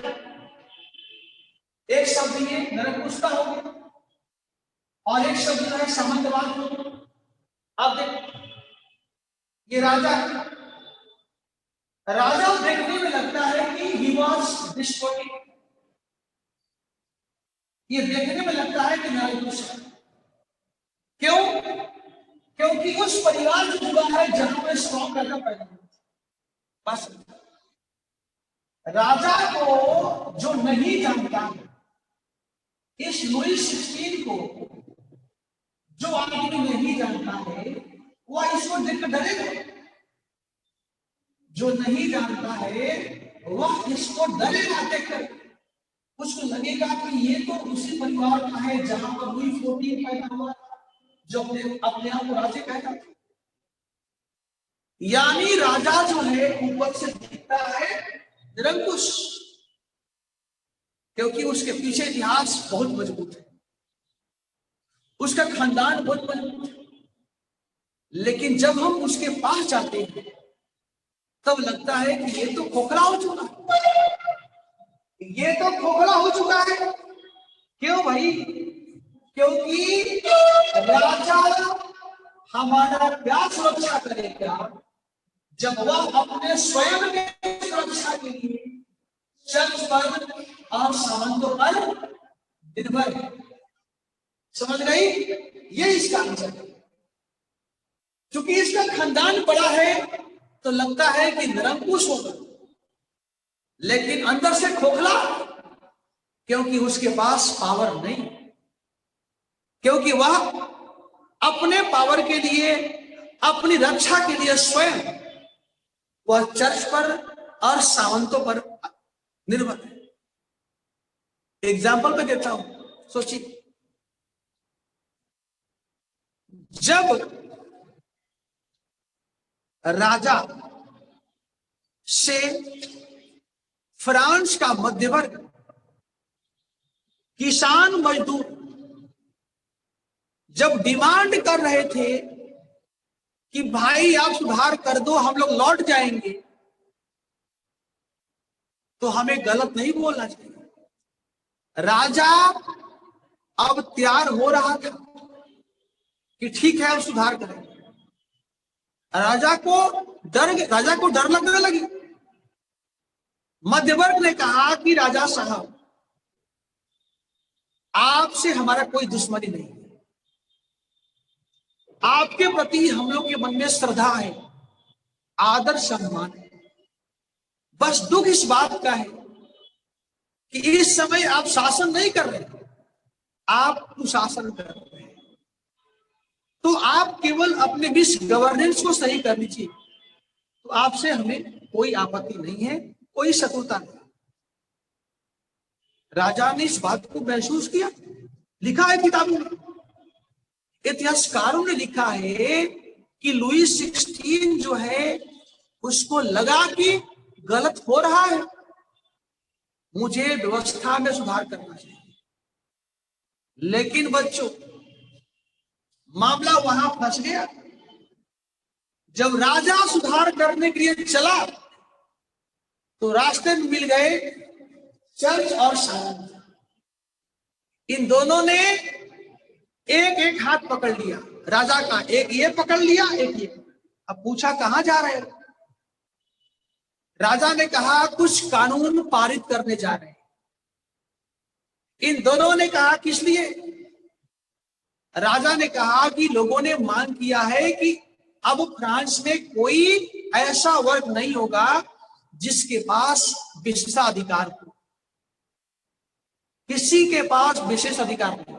एक शब्द ये निरंकुशता हो गया और एक शब्द जो है सामंतवाद हो गया। आप देखो, ये राजा है, राजा देखने में लगता है कि ही वॉज डिस्पोटिक, ये देखने में लगता है कि निरंकुश है। क्यों? क्योंकि उस परिवार से जुड़ा है जहां में स्ट्रॉन्ग राजा पैदा हुआ। बस राजा को जो नहीं जानता है, इस लुई 16 को जो आदमी नहीं जानता है, वह ईश्वर देखकर डरेगा। जो नहीं जानता है वह इसको डरेगा देखकर। उसको लगेगा कि ये तो उसी परिवार का है जहां पर लुई 14 पैदा हुआ, जो अपने आप को राजा कहता था। यानी राजा जो है ऊपर से दिखता है निरंकुश, क्योंकि उसके पीछे इतिहास बहुत मजबूत है, उसका खानदान बहुत मजबूत है। लेकिन जब हम उसके पास जाते हैं तब लगता है कि ये तो खोखला हो चुका है, ये तो खोखला हो चुका है। क्यों भाई? क्योंकि राजा हमारा क्या सुरक्षा करेगा जब वह अपने स्वयं के सुरक्षा के लिए चर्च पर और सामंतों पर निर्भर है। समझ गई? ये इसका आंसर है। क्योंकि इसका खानदान बड़ा है तो लगता है कि निरंकुश होगा, लेकिन अंदर से खोखला, क्योंकि उसके पास पावर नहीं, क्योंकि वह अपने पावर के लिए, अपनी रक्षा के लिए स्वयं वह चर्च पर और सामंतों पर निर्भर है। एग्जाम्पल पे देता हूं, सोचिए। जब राजा से फ्रांस का मध्यवर्ग, किसान मजदूर जब डिमांड कर रहे थे कि भाई आप सुधार कर दो, हम लोग लौट जाएंगे, तो हमें गलत नहीं बोलना चाहिए। राजा अब तैयार हो रहा था कि ठीक है, अब सुधार करें। राजा को डर लगने लगी। मध्यवर्ग ने कहा कि राजा साहब, आपसे हमारा कोई दुश्मनी नहीं है, आपके प्रति हम लोग के मन में श्रद्धा है, आदर सम्मान है। बस दुख इस बात का है कि इस समय आप शासन नहीं कर रहे, आप कुशासन कर रहे हैं। तो आप केवल अपने बीच गवर्नेंस को सही कर लीजिए, तो आपसे हमें कोई आपत्ति नहीं है, कोई शत्रुता नहीं। राजा ने इस बात को महसूस किया। लिखा है किताबों में, इतिहासकारों ने लिखा है कि लुई 16 जो है उसको लगा कि गलत हो रहा है, मुझे व्यवस्था में सुधार करना चाहिए। लेकिन बच्चों, मामला वहां फंस गया। जब राजा सुधार करने के लिए चला तो रास्ते में मिल गए चर्च और सामंत। इन दोनों ने एक एक हाथ पकड़ लिया राजा का, एक ये पकड़ लिया, एक ये। अब पूछा कहां जा रहे हो? राजा ने कहा कुछ कानून पारित करने जा रहे हैं। इन दोनों ने कहा किस लिए? राजा ने कहा कि लोगों ने मांग किया है कि अब फ्रांस में कोई ऐसा वर्ग नहीं होगा जिसके पास विशेषाधिकार हो, किसी के पास विशेष अधिकार नहीं।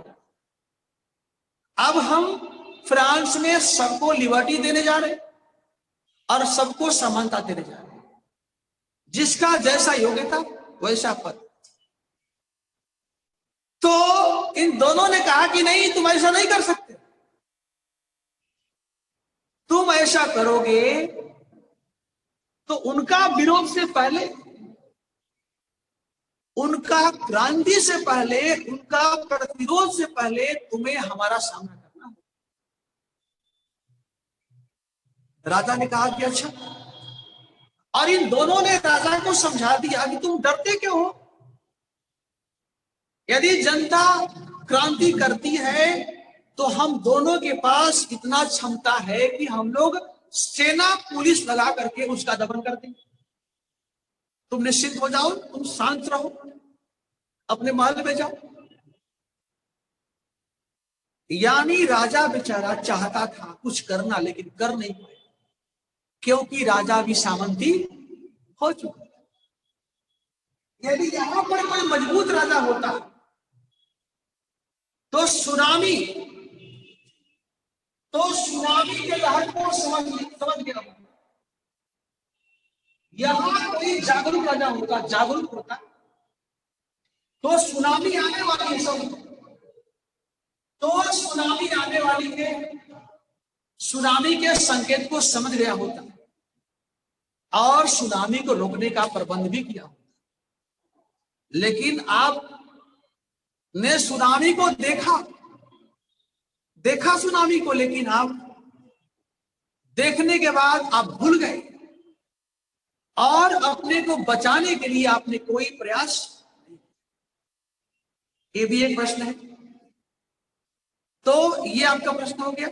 अब हम फ्रांस में सबको लिबर्टी देने जा रहे हैं और सबको समानता देने जा रहे हैं, जिसका जैसा योग्यता वैसा पद। तो इन दोनों ने कहा कि नहीं, तुम ऐसा नहीं कर सकते। तुम ऐसा करोगे तो उनका विरोध से पहले, उनका क्रांति से पहले, उनका प्रतिरोध से पहले तुम्हें हमारा सामना करना होगा। राजा ने कहा कि अच्छा। और इन दोनों ने राजा को समझा दिया कि तुम डरते क्यों हो? यदि जनता क्रांति करती है तो हम दोनों के पास इतना क्षमता है कि हम लोग सेना पुलिस लगा करके उसका दमन कर देंगे। तुम निश्चिंत हो जाओ, तुम शांत रहो, अपने महल में जाओ। यानी राजा बेचारा चाहता था कुछ करना, लेकिन कर नहीं पाया, क्योंकि राजा भी सामंती हो चुका। यदि यहां पर कोई मजबूत राजा होता तो सुनामी तो सुनामी के लहर को समझ गया। यहां कोई जागरूक राजा होता, जागरूक होता तो सुनामी आने वाली है सब, तो सुनामी आने वाली है, सुनामी के संकेत को समझ गया होता और सुनामी को रोकने का प्रबंध भी किया होता। लेकिन आपने सुनामी को देखा सुनामी को, लेकिन आप देखने के बाद आप भूल गए और अपने को बचाने के लिए आपने कोई प्रयास, ये भी एक प्रश्न है। तो ये आपका प्रश्न हो गया।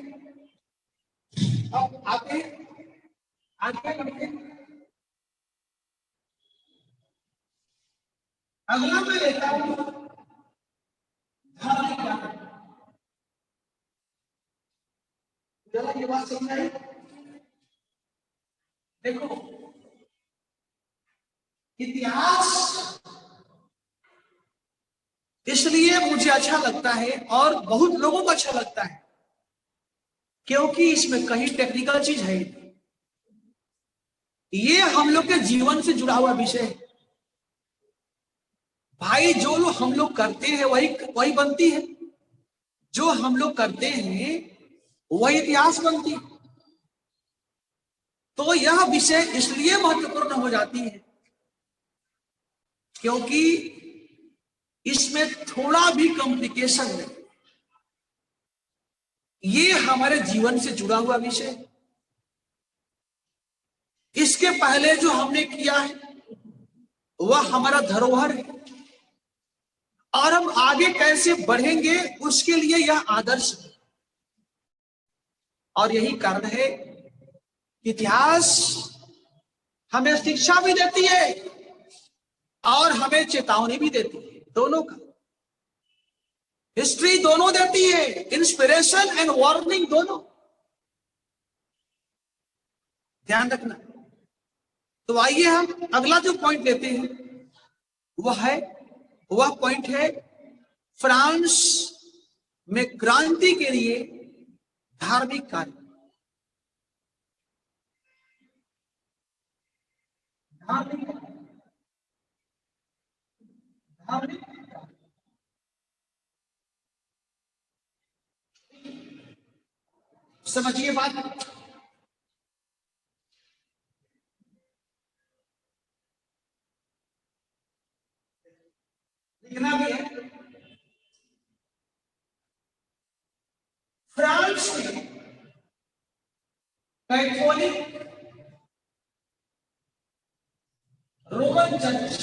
अब आगे बढ़ते अगला मैं लेता हूं धार्मिक ज्ञान। जरा ये बात समझ आई। देखो, इतिहास इसलिए मुझे अच्छा लगता है और बहुत लोगों को अच्छा लगता है क्योंकि इसमें कहीं टेक्निकल चीज है, ये हम लोग के जीवन से जुड़ा हुआ विषय है भाई। जो हम लोग करते हैं वही बनती है, जो हम लोग करते हैं वही इतिहास बनती है। तो यह विषय इसलिए महत्वपूर्ण हो जाती है क्योंकि इसमें थोड़ा भी कॉम्प्लिकेशन नहीं, ये हमारे जीवन से जुड़ा हुआ विषय है। इसके पहले जो हमने किया है वह हमारा धरोहर है और हम आगे कैसे बढ़ेंगे उसके लिए यह आदर्श है। और यही कारण है इतिहास हमें शिक्षा भी देती है और हमें चेतावनी भी देती है, दोनों का। हिस्ट्री दोनों देती है, इंस्पिरेशन एंड वार्निंग दोनों, ध्यान रखना। तो आइए हम अगला जो पॉइंट लेते हैं वह पॉइंट है फ्रांस में क्रांति के लिए धार्मिक कार्य। समझिए बात। लिखना भी है। फ्रांस में Catholic Roman church,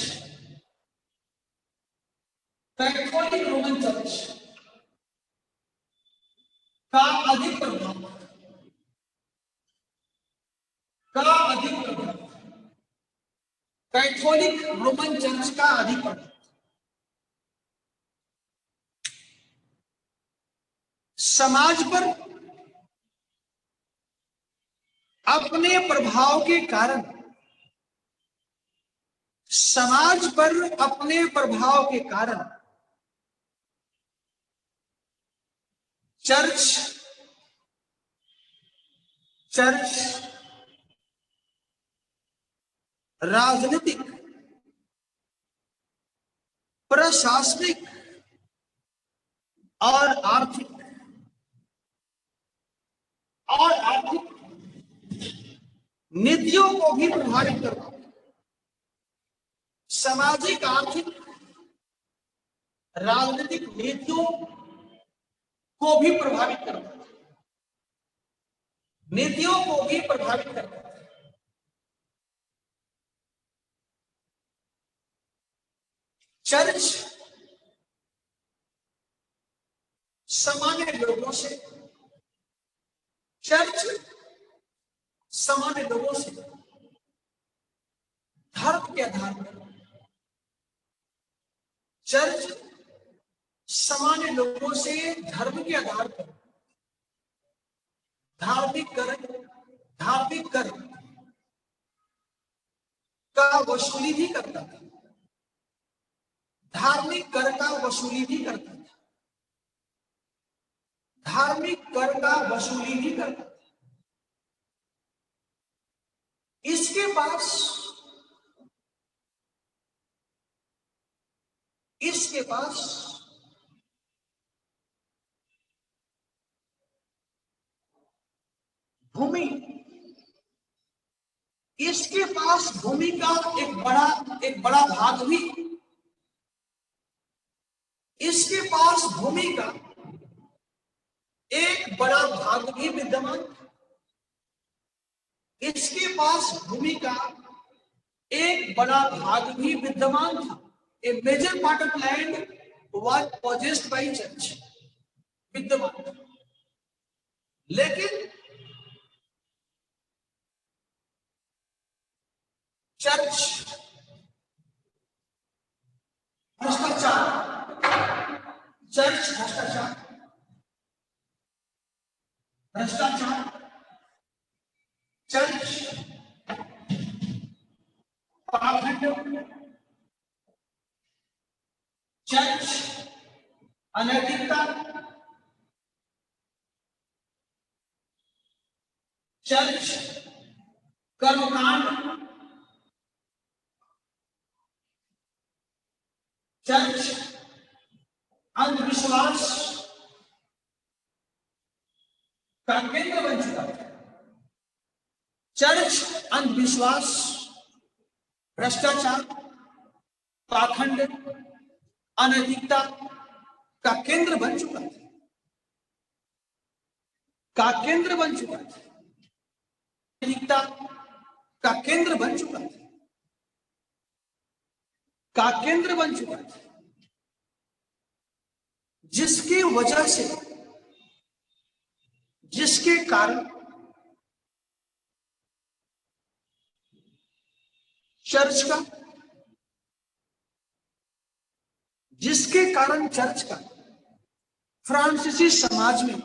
Catholic Roman church का अधिक प्रभाव कैथोलिक रोमन चर्च का अधिक प्रभाव समाज पर अपने प्रभाव के कारण, समाज पर अपने प्रभाव के कारण चर्च राजनीतिक, प्रशासनिक और आर्थिक नीतियों को भी प्रभावित करता है। सामाजिक, आर्थिक, राजनीतिक नीतियों को भी प्रभावित करता है, नीतियों को भी प्रभावित करता है। चर्च सामान्य लोगों से धर्म के आधार पर, चर्च सामान्य लोगों से धर्म के आधार पर धार्मिक कर का वसूली भी करता था, धार्मिक कर का वसूली भी करता था। धार्मिक कर का वसूली भी करता था। इसके पास भूमि इसके पास भूमि का एक बड़ा भाग भी, इसके पास भूमि का एक बड़ा भाग भी विद्यमान था। इसके पास भूमि का एक बड़ा भाग भी विद्यमान था। A major part of land was possessed by church, विद्यमान था। लेकिन चर्च भ्रष्टाचार, चर्च भ्रष्टाचार, चर्च पाखंड, चर्च अनैतिकता, चर्च कर्मकांड, चर्च अंधविश्वास का केंद्र बन चुका है। चर्च अंधविश्वास, भ्रष्टाचार, पाखंड, अनैतिकता का केंद्र बन चुका था, अनैतिकता का केंद्र बन चुका था, जिसकी वजह से, जिसके कारण चर्च का फ्रांसीसी समाज में,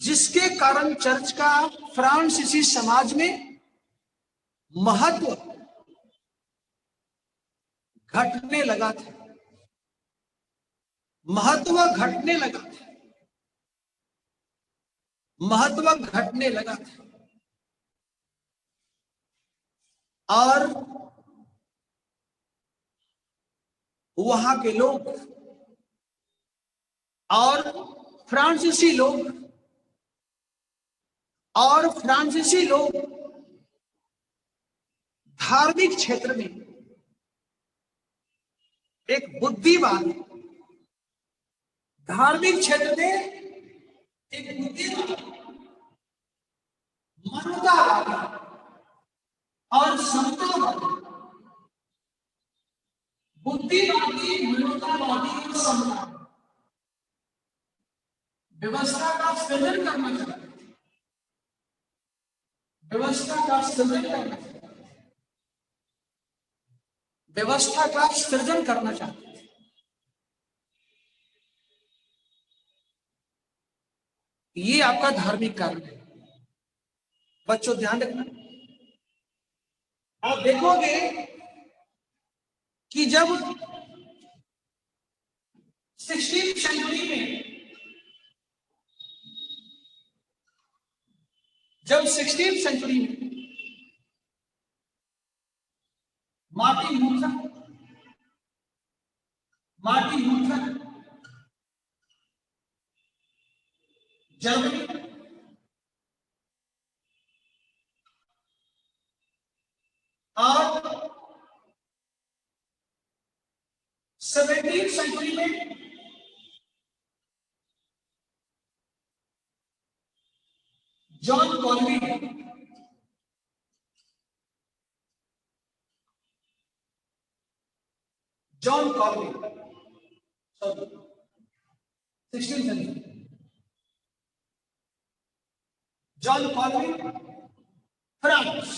जिसके कारण चर्च का फ्रांसीसी समाज में महत्व घटने लगा था, महत्व घटने लगा था। और वहां के लोग और फ्रांसीसी लोग धार्मिक क्षेत्र में एक बुद्धिवादी, मानवतावादी और समतावादी, बुद्धिवादी, मानवतावादी और समता व्यवस्था का सृजन करना चाहते थे, व्यवस्था का सृजन करना चाहते थे। ये आपका धार्मिक कारण है। बच्चों ध्यान रखना, आप देखोगे कि जब 16वीं सेंचुरी में, मार्टिन लूथर जर्मनी और 17वीं सेंचुरी में जॉन कॉल्विन, 16वीं सेंचुरी जॉन कॉल्विन फ्रांस,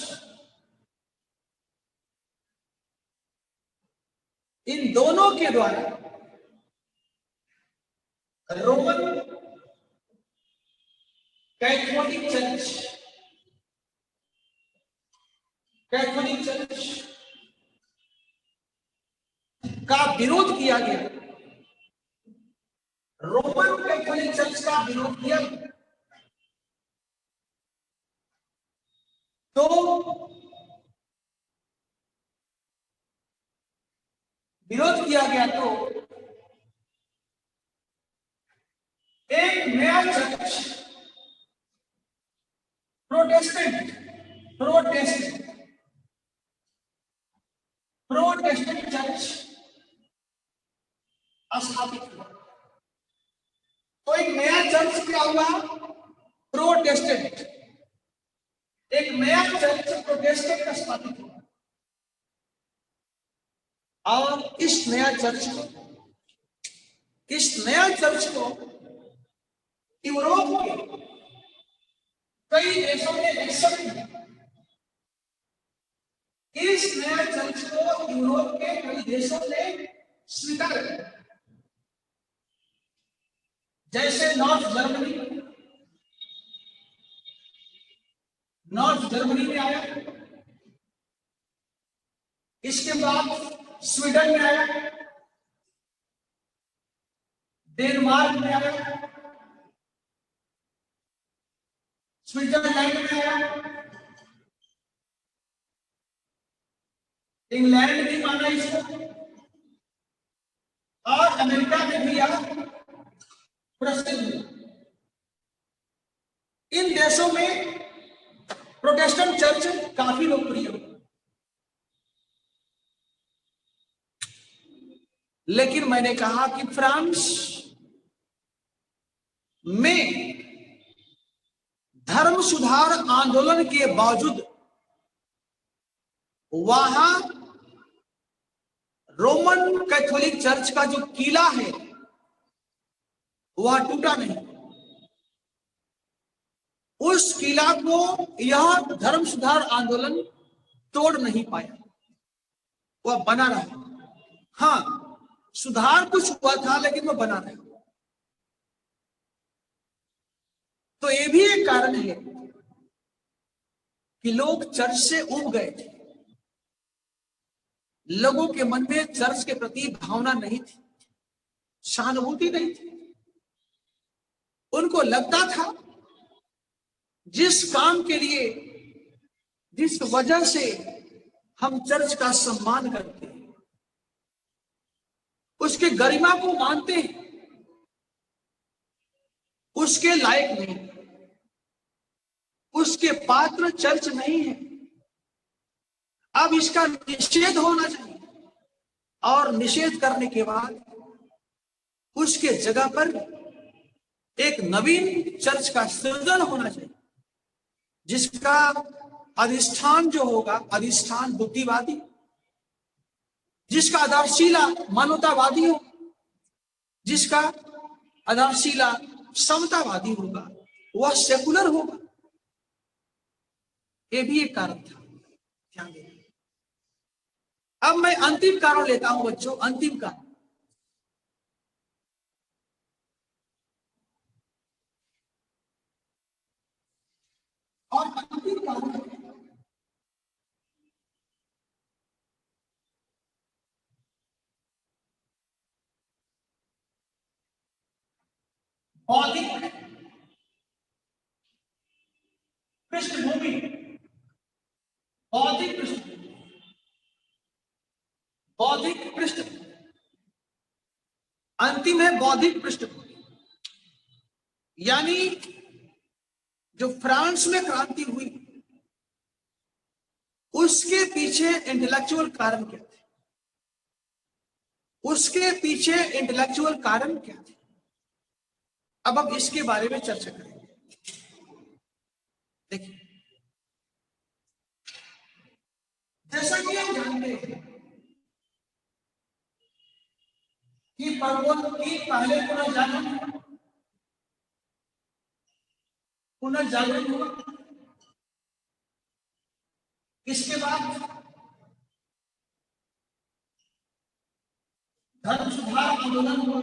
इन दोनों के द्वारा रोमन कैथोलिक चर्च का विरोध किया गया, रोमन कैथोलिक चर्च का विरोध किया, तो विरोध किया गया, तो एक नया चर्च प्रोटेस्टेंट प्रोटेस्टेंट चर्च स्थापित हुआ। तो एक नया चर्च क्या हुआ? प्रोटेस्टेंट, एक नया चर्च प्रोटेस्टेंट स्थापित हुआ। और इस नया चर्च को यूरोप के कई देशों ने एक्सेप्ट किया। इस नया चर्च को यूरोप के कई देशों ने स्वीकार किया, जैसे नॉर्थ जर्मनी में आया, इसके बाद स्वीडन में आया, डेनमार्क में आया, स्विट्जरलैंड में आया, इंग्लैंड भी माना इसको, और अमेरिका में भी यह प्रसिद्ध। इन देशों में प्रोटेस्टेंट चर्च काफी लोकप्रिय हो, लेकिन मैंने कहा कि फ्रांस में धर्म सुधार आंदोलन के बावजूद वहां रोमन कैथोलिक चर्च का जो किला है वह टूटा नहीं। उस किला को यह धर्म सुधार आंदोलन तोड़ नहीं पाया, वह बना रहा। हाँ, सुधार कुछ हुआ था लेकिन वह बना रहा। तो यह भी एक कारण है कि लोग चर्च से उब गए थे। लोगों के मन में चर्च के प्रति भावना नहीं थी, सहानुभूति नहीं थी। उनको लगता था जिस काम के लिए, जिस वजह से हम चर्च का सम्मान करते हैं, उसके गरिमा को मानते हैं, उसके लायक नहीं, उसके पात्र चर्च नहीं है। अब इसका निषेध होना चाहिए, और निषेध करने के बाद उसके जगह पर एक नवीन चर्च का सृजन होना चाहिए, जिसका अधिष्ठान जो होगा, अधिष्ठान बुद्धिवादी, जिसका आधारशिला मानवतावादी हो, जिसका आधारशिला समतावादी होगा, वह सेकुलर होगा। यह भी एक कारण था। ध्यान देना। अब मैं अंतिम कारण लेता हूं बच्चों, अंतिम कारण। और अंतिम कारण बौद्धिक पृष्ठभूमि, बौद्धिक पृष्ठभूमि, बौद्धिक पृष्ठभूमि। अंतिम है बौद्धिक पृष्ठभूमि, यानी जो फ्रांस में क्रांति हुई उसके पीछे इंटेलेक्चुअल कारण क्या थे? उसके पीछे इंटेलेक्चुअल कारण क्या थे? अब इसके बारे में चर्चा करेंगे। देखिए, जैसा कि हम जानते हैं कि पर्वत की पहले पुनर्जागरण हुआ, इसके बाद धर्म सुधार आंदोलन हुआ,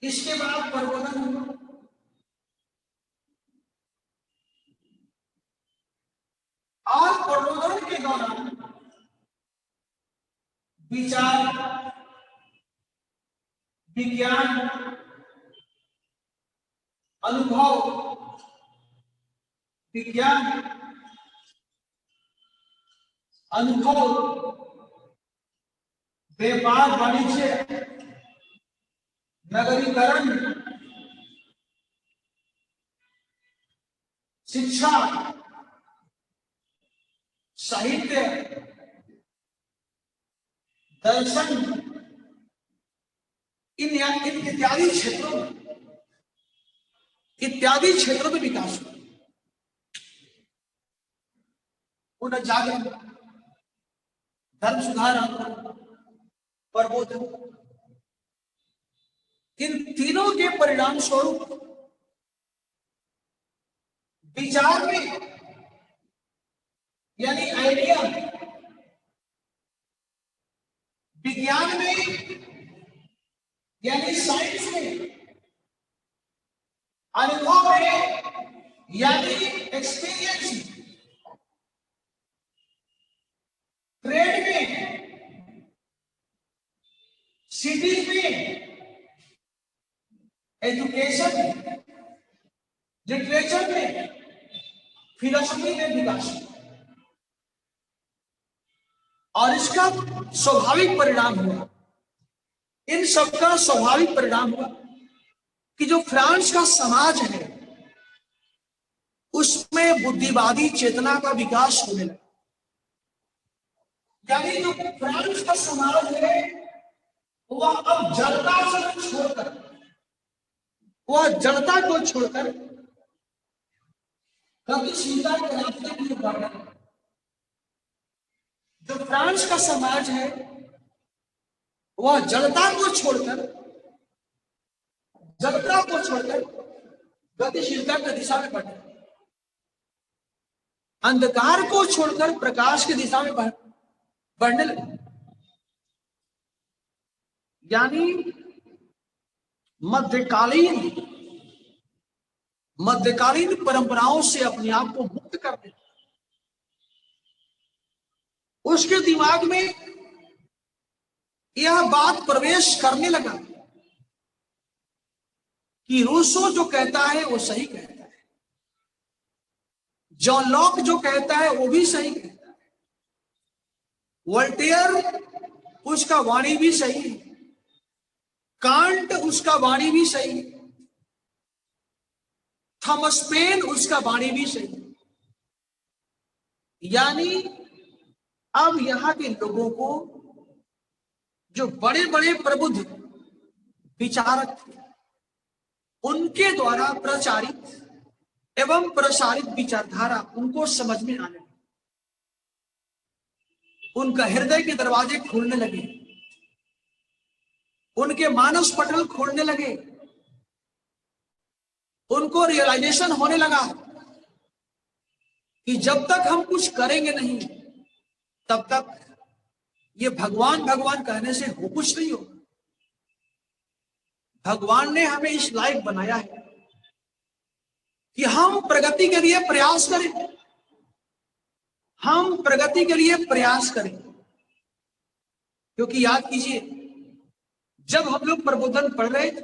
इसके बाद प्रबोधन हुआ, और प्रबोधन के दौरान विचार, विज्ञान, अनुभव, विज्ञान, अनुभव, व्यापार वाणिज्य, नगरीकरण, शिक्षा, साहित्य, दर्शन, इन इत्यादि क्षेत्रों में विकास हुआ। पुनर्जागरण, धर्म सुधार आंदोलन, प्रबोधन, इन तीनों के परिणाम स्वरूप विचार में यानी आइडिया, विज्ञान में यानी साइंस में, अनुभव में यानी एक्सपीरियंस, ट्रेड में, सिटी में, एजुकेशन में, लिटरेचर में, फिलोसफी में विकास, और इसका स्वाभाविक परिणाम हुआ, इन सबका स्वाभाविक परिणाम हुआ कि जो फ्रांस का समाज है उसमें बुद्धिवादी चेतना का विकास होने लगा। यानी जो फ्रांस का समाज है वह अब जड़ता को छोड़कर गतिशीलता के रास्ते की ओर बढ़ रहा है। जो फ्रांस का समाज है वह जड़ता को छोड़कर गतिशीलता की दिशा में बढ़ रहा है, अंधकार को छोड़कर प्रकाश की दिशा में बढ़ने लगे। यानी मध्यकालीन परंपराओं से अपने आप को मुक्त कर देना। उसके दिमाग में यह बात प्रवेश करने लगा कि रूसो जो कहता है वो सही कहता है, जॉन लॉक जो कहता है वो भी सही कहता है, वोल्टेयर उसका वाणी भी सही है, कांट उसका वाणी भी सही है, थॉमस पेन उसका वाणी भी सही है। यानी अब यहां के लोगों को जो बड़े बड़े प्रबुद्ध विचारक थे उनके द्वारा प्रचारित एवं प्रसारित विचारधारा उनको समझ में आने लगी, उनका हृदय के दरवाजे खोलने लगे, उनके मानस पटल खोलने लगे, उनको रियलाइजेशन होने लगा कि जब तक हम कुछ करेंगे नहीं तब तक ये भगवान भगवान कहने से हो कुछ नहीं होगा। भगवान ने हमें इस लायक बनाया है कि हम प्रगति के लिए प्रयास करें, हम प्रगति के लिए प्रयास करें। क्योंकि याद कीजिए जब हम लोग प्रबोधन पढ़ रहे थे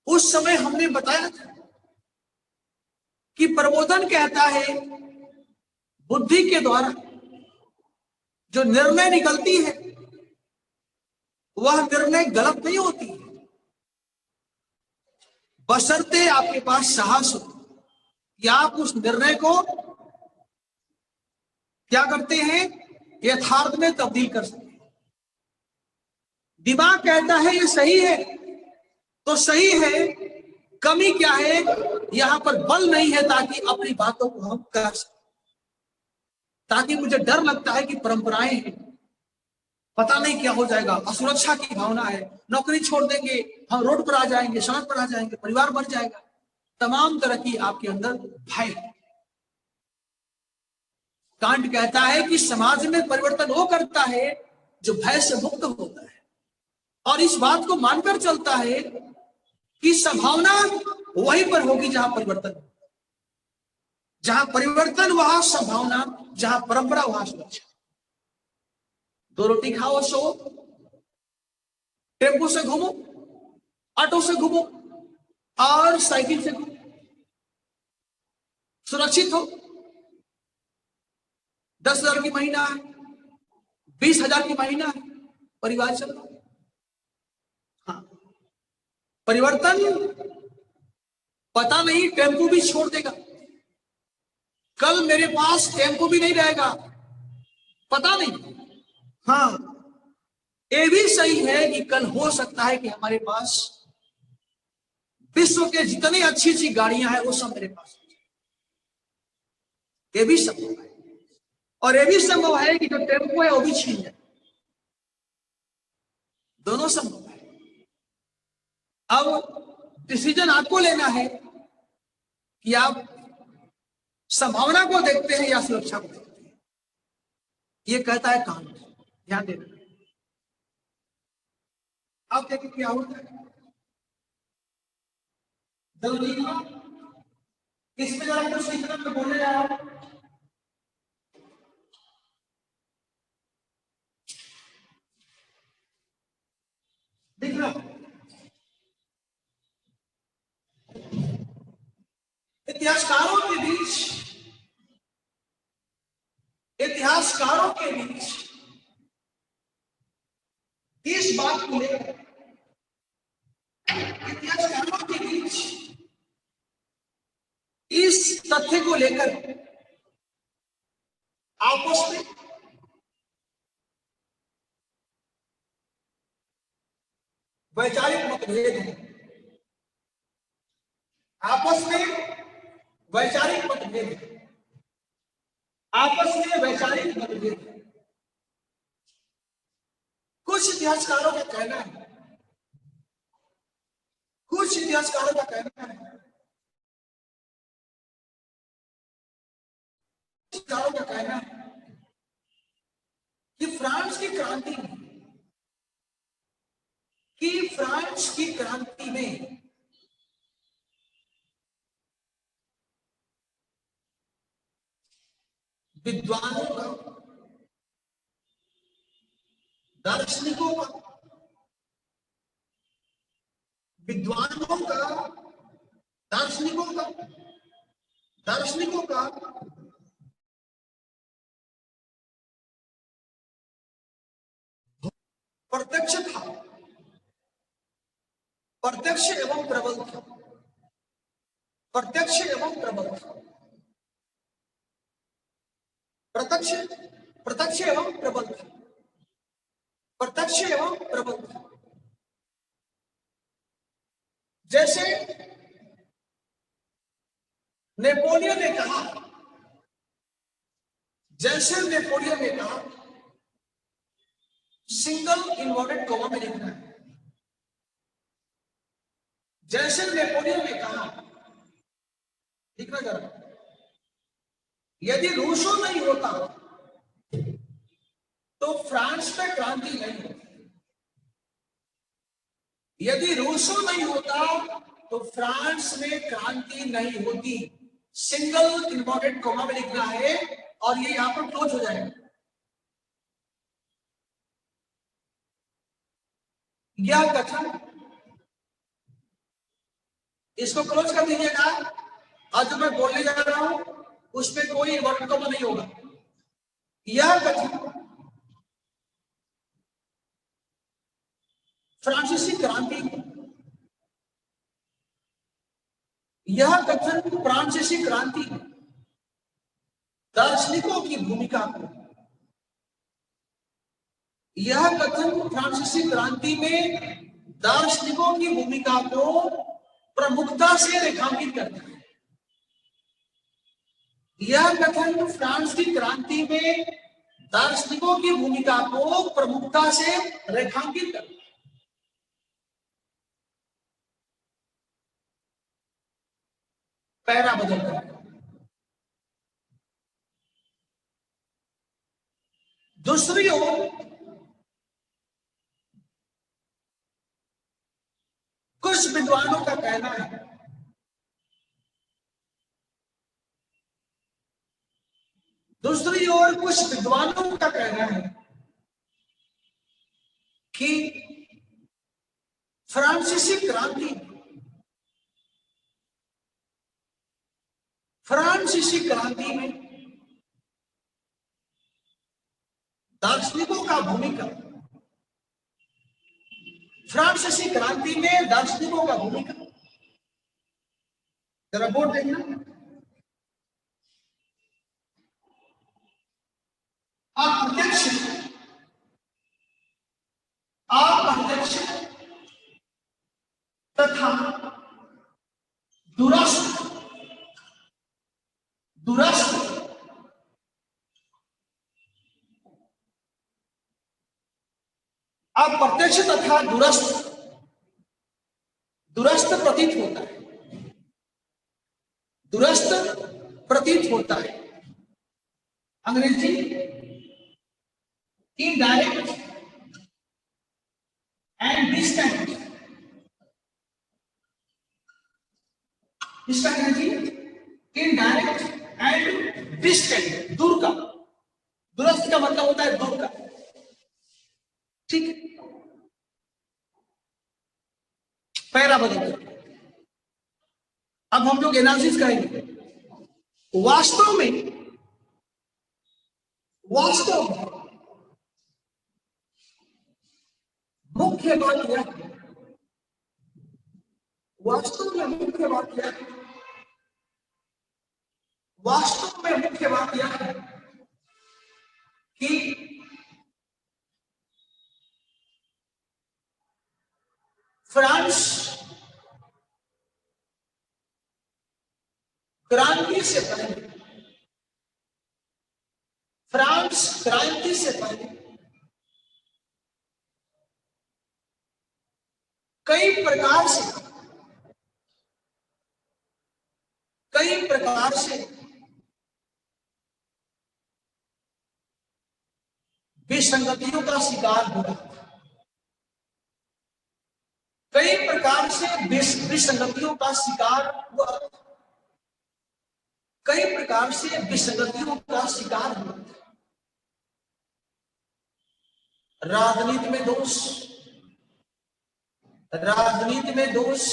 उस समय हमने बताया था कि प्रबोधन कहता है बुद्धि के द्वारा जो निर्णय निकलती है वह निर्णय गलत नहीं होती है, बशर्ते आपके पास साहस हो कि आप उस निर्णय को क्या करते हैं, यथार्थ में तब्दील कर सकते हैं। दिमाग कहता है ये सही है तो सही है, कमी क्या है, यहां पर बल नहीं है ताकि अपनी बातों को हम कर सकें। ताकि मुझे डर लगता है कि परंपराएं हैं, पता नहीं क्या हो जाएगा, असुरक्षा की भावना है, नौकरी छोड़ देंगे, हम रोड पर आ जाएंगे, सड़क पर आ जाएंगे, परिवार मर जाएगा, तमाम तरह की आपके अंदर भय है। कांट कहता है कि समाज में परिवर्तन वो करता है जो भय से मुक्त होता है और इस बात को मानकर चलता है कि संभावना वहीं पर होगी जहां परिवर्तन, जहां परिवर्तन वहां संभावना, जहां परंपरा वहां सुरक्षा। दो रोटी खाओ सो, टेम्पो से घूमो, ऑटो से घूमो और साइकिल से घूमो, सुरक्षित हो। 10,000 की महीना, 20,000 की महीना, परिवार चल रहा। हाँ, परिवर्तन पता नहीं, टेम्पो भी छोड़ देगा, कल मेरे पास टेम्पो भी नहीं रहेगा, पता नहीं। हाँ, ये भी सही है कि कल हो सकता है कि हमारे पास विश्व के जितनी अच्छी अच्छी गाड़ियां हैं वो सब मेरे पास, ये भी संभव है। और ये भी संभव है कि जो टेम्पो है वो भी छीन जाए, दोनों संभव है। अब डिसीजन आपको लेना है कि आप संभावना को देखते हैं या सुरक्षा को देखते हैं। ये कहता है कांट, ध्यान देना। आप देखिए क्या होता है, जल्दी इसमें जरा कुछ सीखना में बोले जा रहा हूं। देख लो, इतिहासकारों के बीच, इतिहासकारों के बीच इस बात को लेकर, इतिहासकारों के बीच इस तथ्य को लेकर आपस में वैचारिक मतभेद है, आपस में वैचारिक मतभेद है, आपस में वैचारिक मतभेद है। कुछ इतिहासकारों का कहना है, कुछ इतिहासकारों का कहना है, इतिहासकारों का कहना है कि फ्रांस की क्रांति में, कि फ्रांस की क्रांति में विद्वानों का, दार्शनिकों का, विद्वानों का, दार्शनिकों का, दार्शनिकों का प्रत्यक्ष था, प्रत्यक्ष एवं प्रबल था, प्रत्यक्ष एवं प्रबल था, प्रत्यक्ष, प्रत्यक्ष एवं प्रबल था, प्रत्यक्ष एवं प्रबल था। जैसे नेपोलियन ने कहा, जैसे नेपोलियन ने कहा सिंगल इन्वर्टेड कॉमा में लिखना है, जैसे नेपोलियन ने कहा, लिखना जरा, यदि रूसो नहीं होता तो फ्रांस में क्रांति नहीं होती, यदि रूसो नहीं होता तो फ्रांस में क्रांति नहीं होती। सिंगल इन्वर्टेड कॉमा में लिखना है और ये यहां पर क्लोज हो जाएगा। यह कथन, इसको क्लोज कर दीजिएगा, आज जो मैं बोलने जा रहा हूं उसमें कोई इन्वर्टेड कॉमा नहीं होगा। यह कथन फ्रांसीसी क्रांति, यह कथन फ्रांसीसी क्रांति दार्शनिकों की भूमिका को, यह कथन फ्रांसीसी क्रांति में दार्शनिकों की भूमिका को प्रमुखता से रेखांकित करता है। यह कथन फ्रांस की क्रांति में दार्शनिकों की भूमिका को प्रमुखता से रेखांकित करता है। पैरा बदल कर, दूसरी ओर कुछ विद्वानों का कहना है, दूसरी ओर कुछ विद्वानों का कहना है कि फ्रांसीसी क्रांति, फ्रांसीसी क्रांति में दार्शनिकों का भूमिका, फ्रांसीसी क्रांति में दार्शनिकों का भूमिका, जरा बोर्ड देखना। अप्रत्यक्ष तथा दूरस्थ, दूरस्थ अप्रत्यक्ष तथा दूरस्थ, दूरस्थ प्रतीत होता है, दूरस्थ प्रतीत होता है। अंग्रेजी इनडायरेक्ट एंड डिस्टेंट, इसका अंग्रेजी इनडायरेक्ट एंड डिस्टेंट, दूर का, दूरस्थ का मतलब होता है दूर का, ठीक है। पैरा बदल, अब हम लोग एनालिसिस करेंगे। वास्तव में मुख्य बात यह है, वास्तव में मुख्य बात यह है, वास्तव में मुख्य बात यह है कि फ्रांस क्रांति से पहले, फ्रांस क्रांति से पहले कई प्रकार से विसंगतियों का शिकार हुआ, कई प्रकार से विसंगतियों का शिकार हुआ, कई प्रकार से विसंगतियों का शिकार हुआ। राजनीति में दोष, राजनीति में दोष,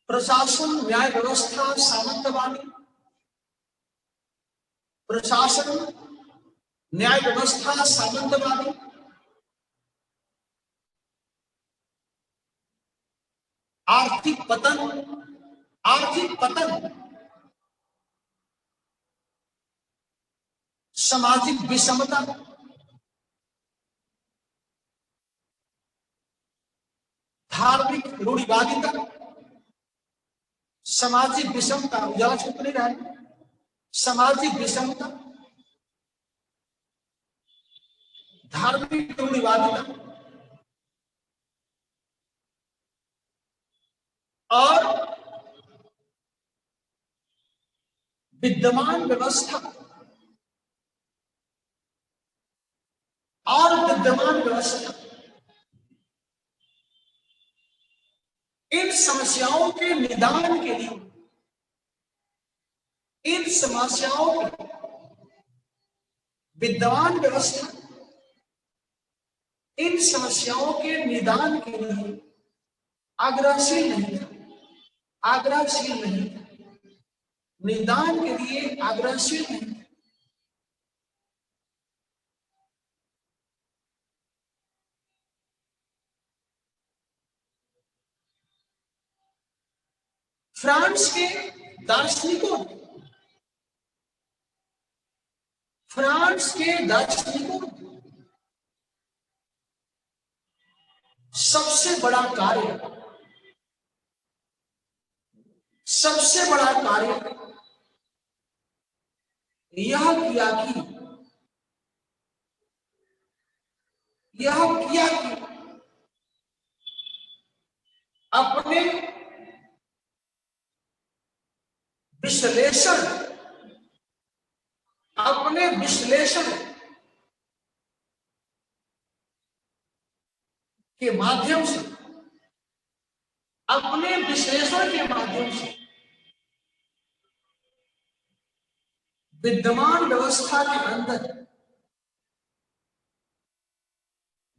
प्रशासन न्याय व्यवस्था सामंतवादी, प्रशासन न्याय व्यवस्था सामंतवादी, आर्थिक पतन, सामाजिक विषमता, धार्मिक रूढ़िवादिता, सामाजिक विषमता, उजाला छुप नहीं रहा है, सामाजिक विषमता, धार्मिक रूढ़िवादिता और विद्यमान व्यवस्था, इन समस्याओं के निदान के लिए, इन समस्याओं के विद्यमान व्यवस्था, इन समस्याओं के निदान के लिए आग्रहशील नहीं था, आग्रहशील नहीं था, निदान के लिए आग्रहशील नहीं था। फ्रांस के दार्शनिकों, फ्रांस के दार्शनिकों सबसे बड़ा कार्य, सबसे बड़ा कार्य यह किया कि अपने विश्लेषण के माध्यम से, अपने विश्लेषण के माध्यम से विद्यमान व्यवस्था के अंदर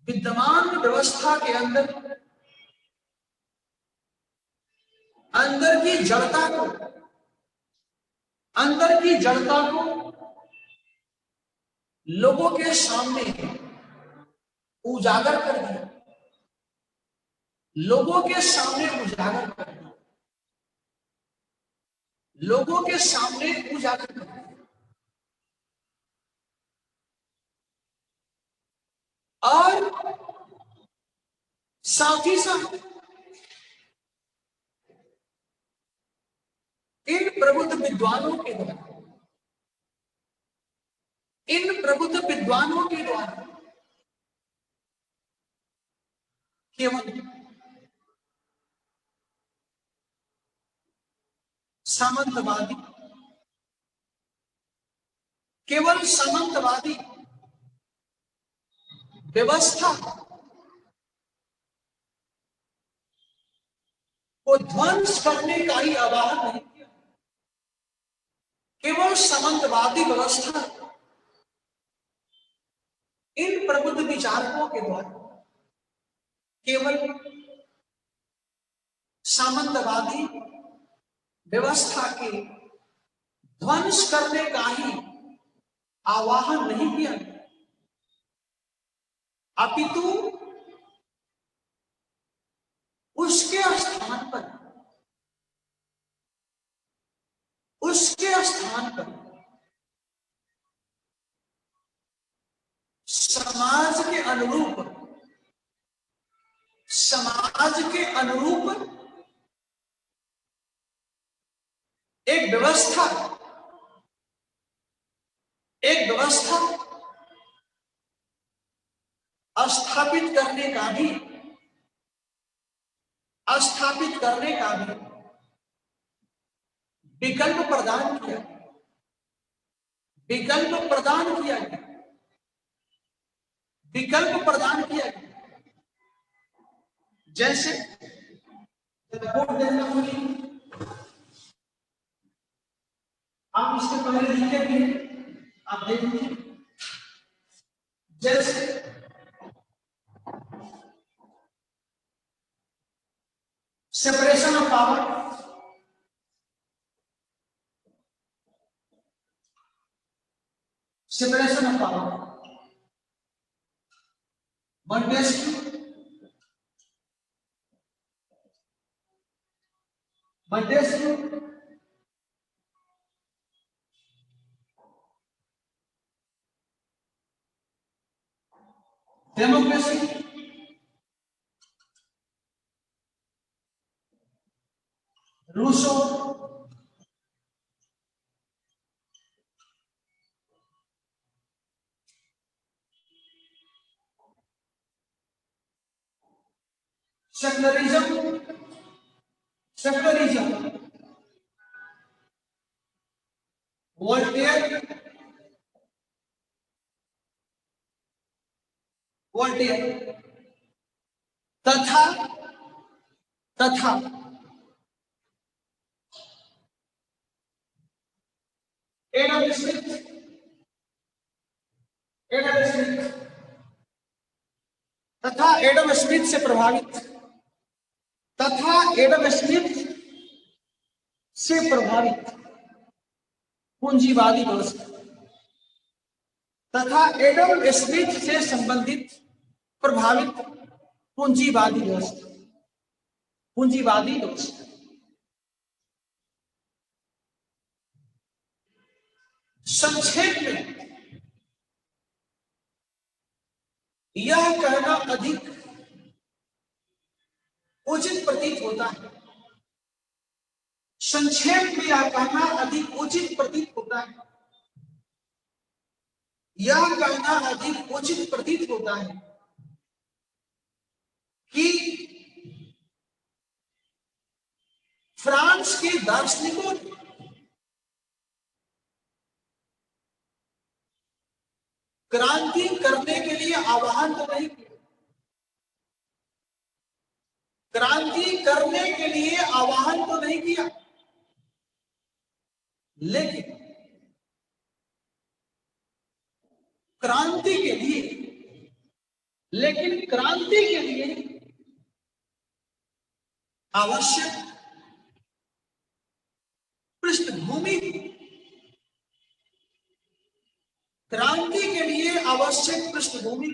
विद्यमान व्यवस्था के अंदर अंदर की जड़ता को लोगों के सामने उजागर कर दिया, लोगों के सामने उजागर कर दिया, लोगों के सामने उजागर कर दिया। और साथ ही साथ इन प्रबुद्ध विद्वानों के द्वारा केवल सामंतवादी व्यवस्था को ध्वंस करने का ही आह्वान नहीं किया। केवल सामंतवादी व्यवस्था इन प्रबुद्ध विचारकों के द्वारा केवल सामंतवादी व्यवस्था के ध्वंस करने का ही आह्वान नहीं किया, अपितु उसके स्थान पर समाज के अनुरूप एक व्यवस्था स्थापित करने का भी विकल्प प्रदान किया गया। जैसे रिपोर्ट देना होगी, आप इसके पहले लिखे भी, आप देख लीजिए। जैसे separation of power, Montesquieu, democracy, Rousseau, secularism, Voltaire, तथा एडम स्मिथ से प्रभावित पूंजीवादी व्यवस्था तथा एडम स्मिथ से संबंधित प्रभावित पूंजीवादी व्यवस्था। संक्षेप में यह कहना अधिक उचित प्रतीत होता है, कि फ्रांस के दार्शनिकों ने क्रांति करने के लिए आह्वान तो नहीं किया, लेकिन क्रांति के लिए लेकिन क्रांति के लिए आवश्यक पृष्ठभूमि, क्रांति के लिए आवश्यक पृष्ठभूमि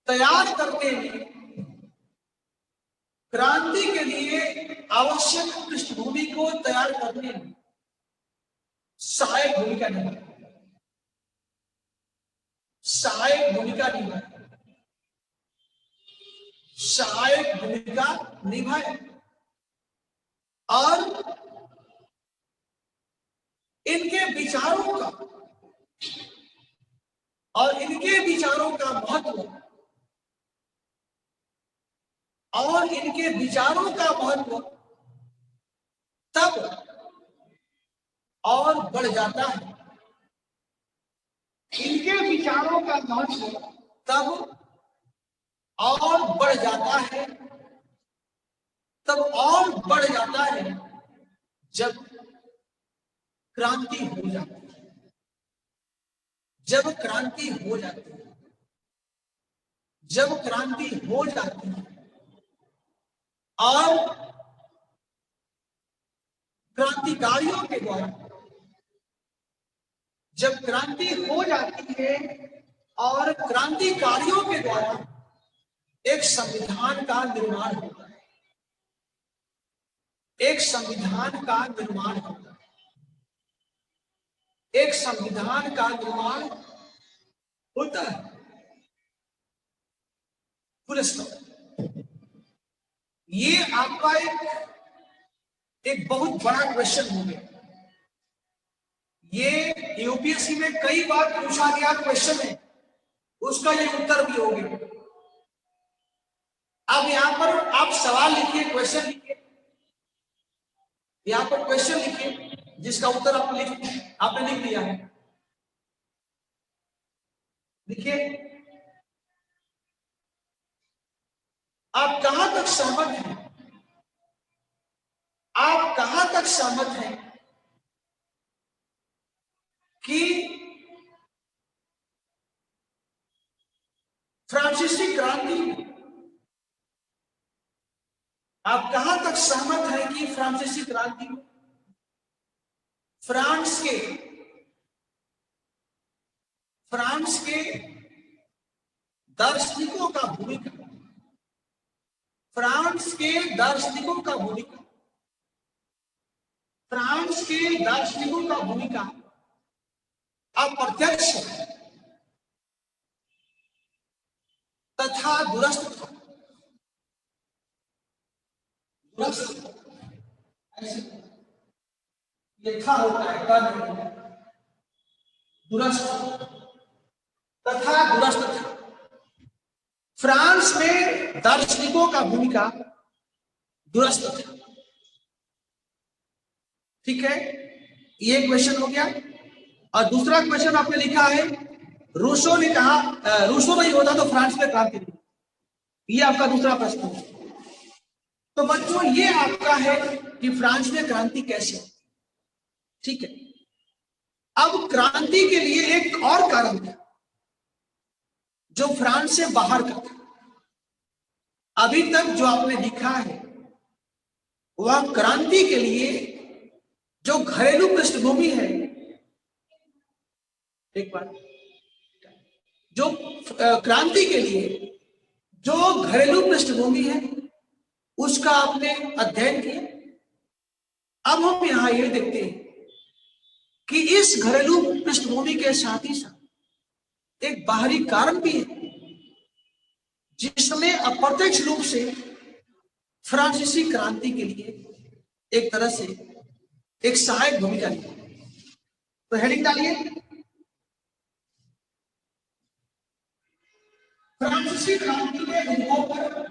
तैयार करने में, क्रांति के लिए आवश्यक पृष्ठभूमि को तैयार करने में सहायक भूमिका निभाई, सहायक भूमिका निभाई, सहायक भूमिका निभाए और इनके विचारों का महत्व और इनके विचारों का महत्व तब और बढ़ जाता है, इनके विचारों का महत्व तब और बढ़ जाता है, तब और बढ़ जाता है जब क्रांति हो जाती है, जब क्रांति हो जाती है, जब क्रांति हो जाती है और क्रांतिकारियों के द्वारा, जब क्रांति हो जाती है और क्रांतिकारियों के द्वारा एक संविधान का निर्माण होता है, एक संविधान का निर्माण होता है, एक संविधान का निर्माण होता है। ये आपका एक बहुत बड़ा क्वेश्चन हो गया, ये यूपीएससी में कई बार पूछा गया क्वेश्चन है, उसका ये उत्तर भी हो गया। अब यहां पर आप सवाल लिखिए, क्वेश्चन लिखिए, यहां पर क्वेश्चन लिखिए जिसका उत्तर आपने लिख दिया है, लिखिए आप कहां तक सहमत हैं, आप कहां तक सहमत हैं कि फ्रांसीसी क्रांति, आप कहां तक सहमत हैं कि फ्रांसीसी क्रांति फ्रांस के दार्शनिकों का भूमिका, फ्रांस के दार्शनिकों का भूमिका, फ्रांस के दार्शनिकों का भूमिका अप्रत्यक्ष तथा दूरस्थ था, दूरस्थ ऐसे लिखा होता है, दूरस्थ तथा दूरस्थ था। फ्रांस में दार्शनिकों का भूमिका दूरस्थ था, ठीक है, ये क्वेश्चन हो गया। और दूसरा क्वेश्चन आपने लिखा है, रूसो ने कहा, रूसो नहीं होता तो फ्रांस में क्रांति नहीं, ये आपका दूसरा प्रश्न है। तो बच्चों ये आपका है कि फ्रांस में क्रांति कैसे, ठीक है। अब क्रांति के लिए एक और कारण था जो फ्रांस से बाहर का था। अभी तक जो आपने लिखा है वह क्रांति के लिए जो घरेलू पृष्ठभूमि है, एक बार, जो क्रांति के लिए जो घरेलू पृष्ठभूमि है उसका आपने अध्ययन किया। अब हम यहां ये देखते हैं कि इस घरेलू पृष्ठभूमि के साथ ही साथ एक बाहरी कारण भी है जिसने अप्रत्यक्ष रूप से फ्रांसीसी क्रांति के लिए एक तरह से एक सहायक भूमिका ली। तो हेडिंग डालिए, फ्रांसीसी क्रांति के उद्भव पर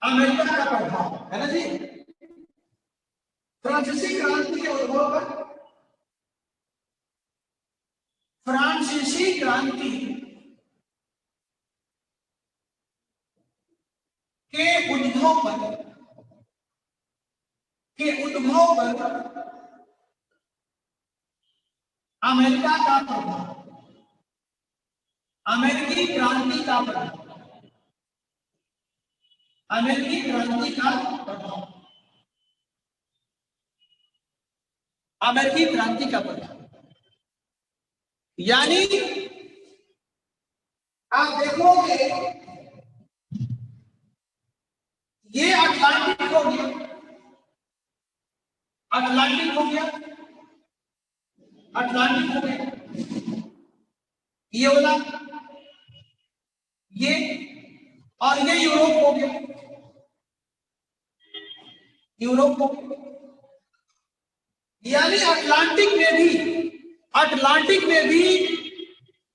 अमेरिका का प्रभाव, है ना जी। फ्रांसीसी क्रांति के उद्भव पर, फ्रांसीसी क्रांति के उद्भव पर अमेरिका का प्रभाव, अमेरिकी क्रांति का प्रभाव, अमेरिकी क्रांति का प्रभाव, अमेरिकी क्रांति का प्रभाव। यानी आप देखोगे ये अटलांटिक हो गया, अटलांटिक हो गया, अटलांटिक हो गया, ये वाला, ये, और ये यूरोप हो गया, यूरोप हो गया। यानी अटलांटिक में भी, अटलांटिक में भी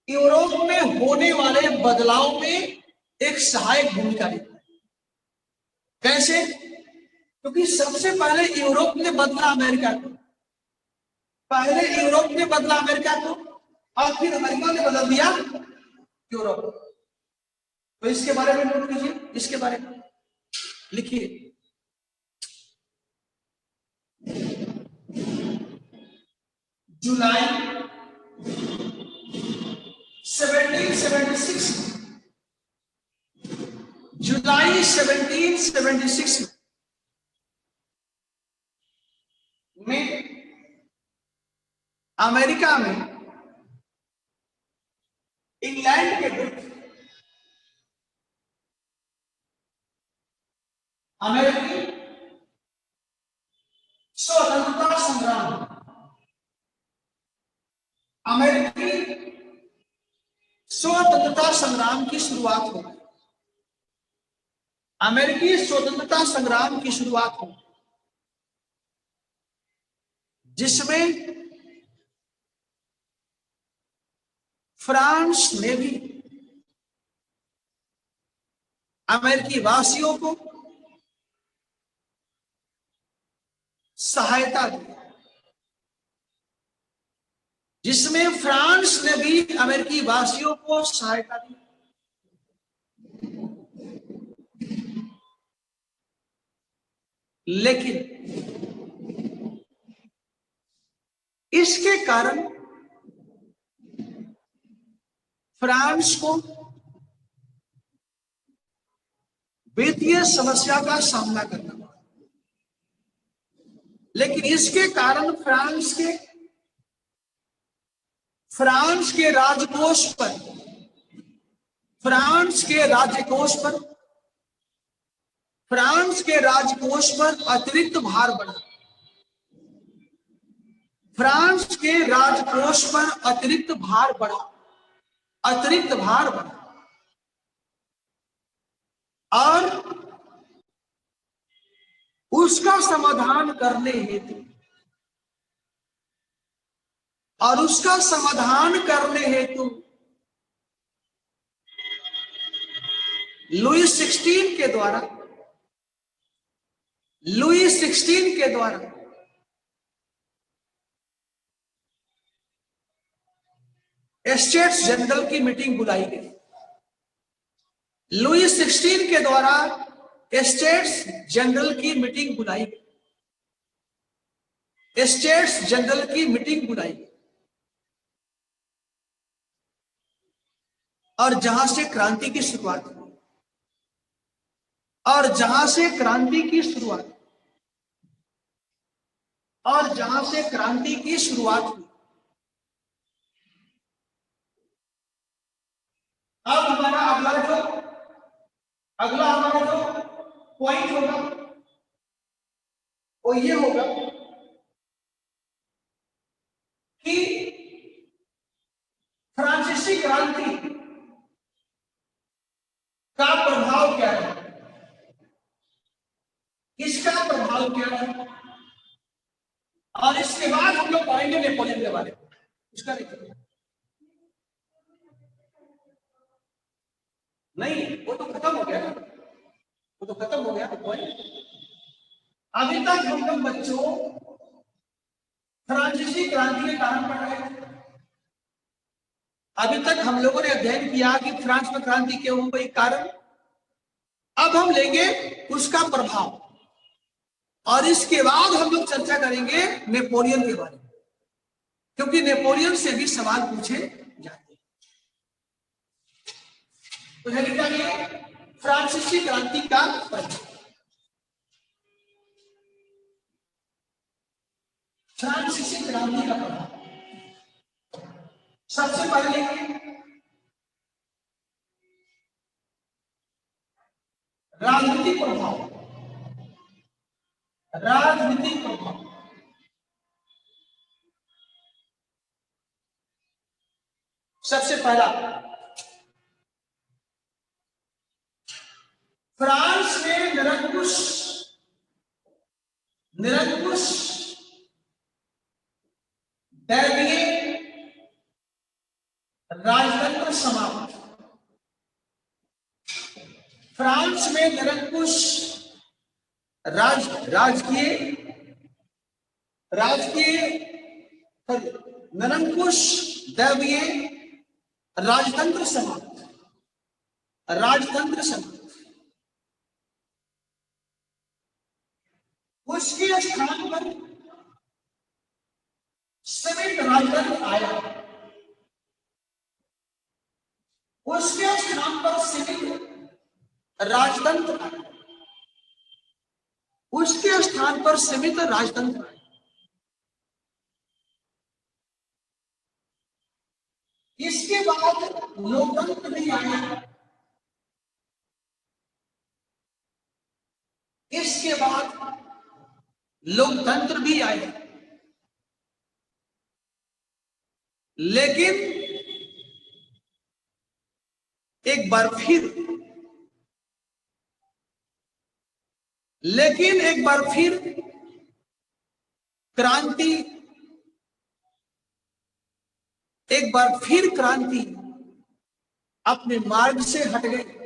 यूरोप में होने वाले बदलाव में एक सहायक भूमिका निभाई। कैसे? क्योंकि सबसे पहले यूरोप ने बदला अमेरिका को, पहले यूरोप ने बदला अमेरिका को और फिर अमेरिका ने बदल दिया यूरोप। तो इसके बारे में नोट कीजिए, इसके बारे में लिखिए। जुलाई 1776, जुलाई 1776 में अमेरिका में इंग्लैंड के विरुद्ध अमेरिकी स्वतंत्रता संग्राम, अमेरिकी स्वतंत्रता संग्राम की शुरुआत हो गई। अमेरिकी स्वतंत्रता संग्राम की शुरुआत हो, जिसमें फ्रांस ने भी अमेरिकी वासियों को सहायता दी, जिसमें फ्रांस ने भी अमेरिकी वासियों को सहायता दी। लेकिन इसके कारण फ्रांस को वित्तीय समस्या का सामना करना पड़ा। लेकिन इसके कारण फ्रांस के राजकोष पर, फ्रांस के राजकोष पर, फ्रांस के राजकोष पर अतिरिक्त भार बढ़ा, फ्रांस के राजकोष पर अतिरिक्त भार बढ़ा, अतिरिक्त भार बढ़ा। और उसका समाधान करने हेतु, और उसका समाधान करने हेतु लुई 16 के द्वारा, लुई 16 के द्वारा स्टेट्स जनरल की मीटिंग बुलाई गई। लुई 16 के द्वारा स्टेट्स जनरल की मीटिंग बुलाई गई, स्टेट्स जनरल की मीटिंग बुलाई गई, और जहां से क्रांति की शुरुआत हुई, और जहां से क्रांति की शुरुआत, और जहां से क्रांति की शुरुआत हुई। अब हमारा अगला हमारा जो पॉइंट होगा वो ये होगा कि फ्रांसीसी क्रांति का प्रभाव क्या है, इसका प्रभाव क्या है, और इसके बाद हम लोग पढ़ेंगे नेपोलियन के बारे में। इसका देखिए, नहीं वो तो खत्म हो गया ना, वो तो खत्म हो गया पॉइंट। अभी तक हम लोग बच्चों फ्रांसीसी क्रांति के कारण पढ़ रहे थे। अभी तक हम लोगों ने अध्ययन किया कि फ्रांस में क्रांति क्यों हो गई, कारण। अब हम लेंगे उसका प्रभाव, और इसके बाद हम लोग चर्चा करेंगे नेपोलियन के बारे में, क्योंकि नेपोलियन से भी सवाल पूछे जाते हैं। तो है लिखा गया फ्रांसीसी क्रांति का प्रभाव। फ्रांसीसी क्रांति का प्रभाव सबसे पहले राजनीतिक प्रभाव। राजनीतिक प्रभाव सबसे पहला, फ्रांस में निरंकुश दैवीय राजतंत्र समाप्त। फ्रांस में निरंकुश राजकीय निरंकुश दैवीय राजतंत्र समाप्त। राजतंत्र समाप्त। उसके स्थान पर सीमित राजतंत्र आया। उसके स्थान पर सीमित राजतंत्र आया। उसके स्थान पर सीमित राजतंत्र आया। इसके बाद लोकतंत्र भी आया। इसके बाद लोकतंत्र भी आया। लेकिन एक बार फिर क्रांति अपने मार्ग से हट गई।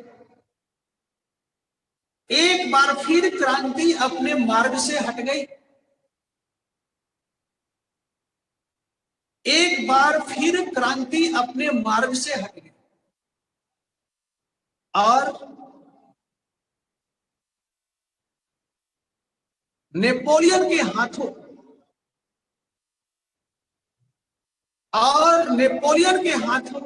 एक बार फिर क्रांति अपने मार्ग से हट गई। एक बार फिर क्रांति अपने मार्ग से हट गई और नेपोलियन के हाथों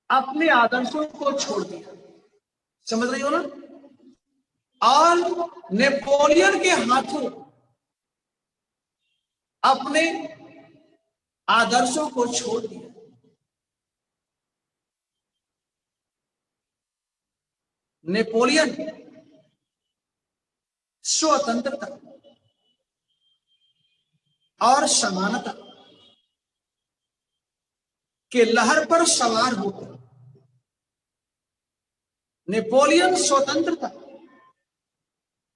अपने आदर्शों को छोड़ दिया। समझ रही हो ना? और नेपोलियन के हाथों अपने आदर्शों को छोड़ दिया। नेपोलियन स्वतंत्रता और समानता के लहर पर सवार होकर नेपोलियन स्वतंत्रता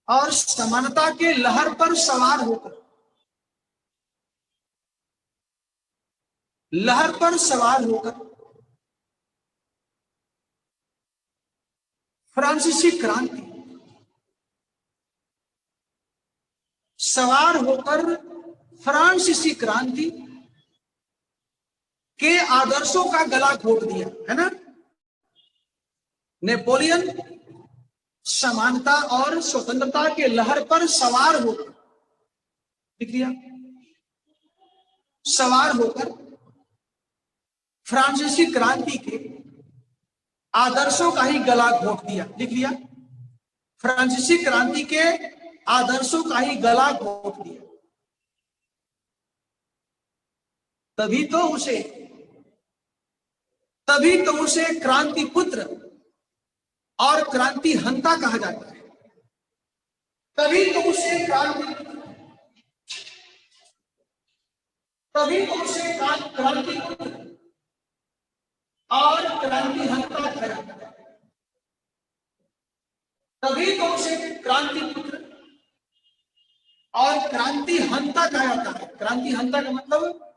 और समानता के लहर पर सवार होकर फ्रांसीसी क्रांति फ्रांसीसी क्रांति के आदर्शों का गला घोट दिया, है ना? नेपोलियन समानता और स्वतंत्रता के लहर पर सवार होकर फ्रांसीसी क्रांति के आदर्शों का ही गला घोट दिया। लिख लिया? फ्रांसीसी क्रांति के आदर्शों का ही गला घोट दिया। तभी तो उसे क्रांति पुत्र और क्रांति हंता कहा जाता है। तभी तो उसे क्रांति पुत्र और क्रांति हंता कहा जाता है। तभी तो उसे क्रांति पुत्र और क्रांति हंता कहा जाता है। क्रांति हंता का मतलब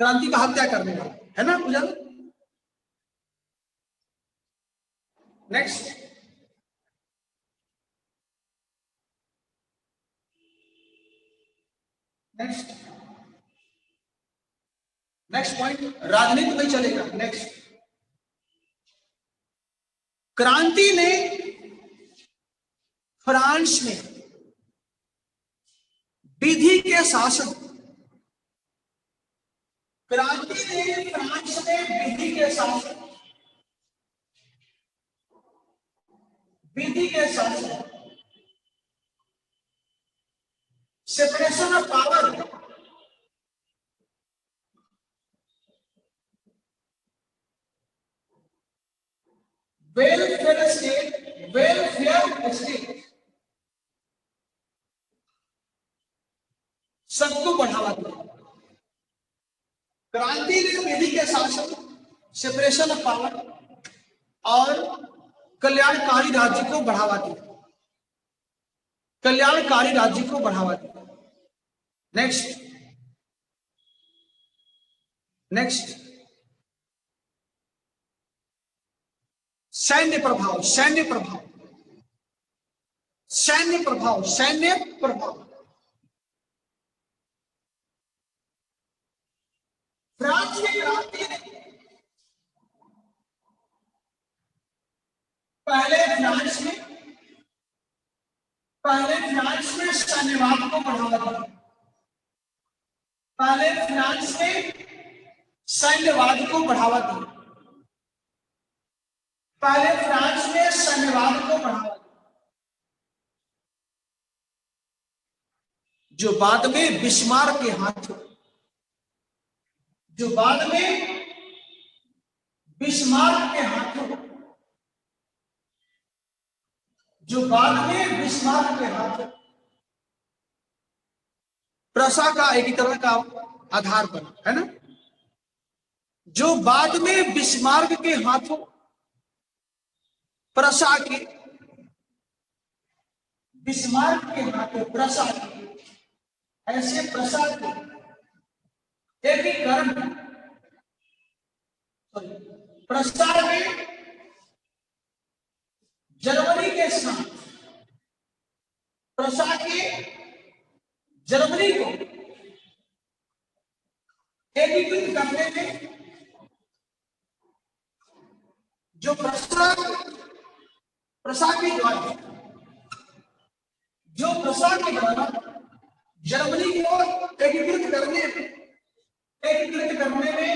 क्रांति का हत्या करने वाला, है ना? पूजा नेक्स्ट पॉइंट राजनीति में चलेगा। नेक्स्ट, क्रांति ने फ्रांस में विधि के शासन क्रांति ने फ्रांस में विधि के शासन विधि के शासन, separation of power, welfare state, welfare state, सबको बढ़ावा दिया। क्रांति ने विधि के शासन, सेपरेशन ऑफ पावर और कल्याणकारी राज्य को बढ़ावा दिया, कल्याणकारी राज्य को बढ़ावा दिया। नेक्स्ट नेक्स्ट सैन्य प्रभाव, सैन्य प्रभाव, सैन्य प्रभाव, सैन्य प्रभाव। फ्रांस की क्रांति ने पहले फ्रांस में सैन्यवाद को बढ़ावा दिया, पहले फ्रांस में सैन्यवाद को बढ़ावा दिया, पहले फ्रांस में सैन्यवाद को बढ़ावा दिया, जो बाद में बिस्मार्क के हाथों, जो बाद में बिस्मार्क के हाथों, जो बाद में बिस्मार्क के हाथों प्रसा का एकीकरण का आधार बना, है ना। जो बाद में बिस्मार्क के हाथों प्रसा के, बिस्मार्क के हाथों प्रसा के, ऐसे प्रसा के एकीकरण, प्रसा के जर्मनी के साथ, प्रसा के जर्मनी को एकीकृत करने में, जो प्रसा के द्वारा, जो प्रसा के द्वारा जर्मनी को एकीकृत करने में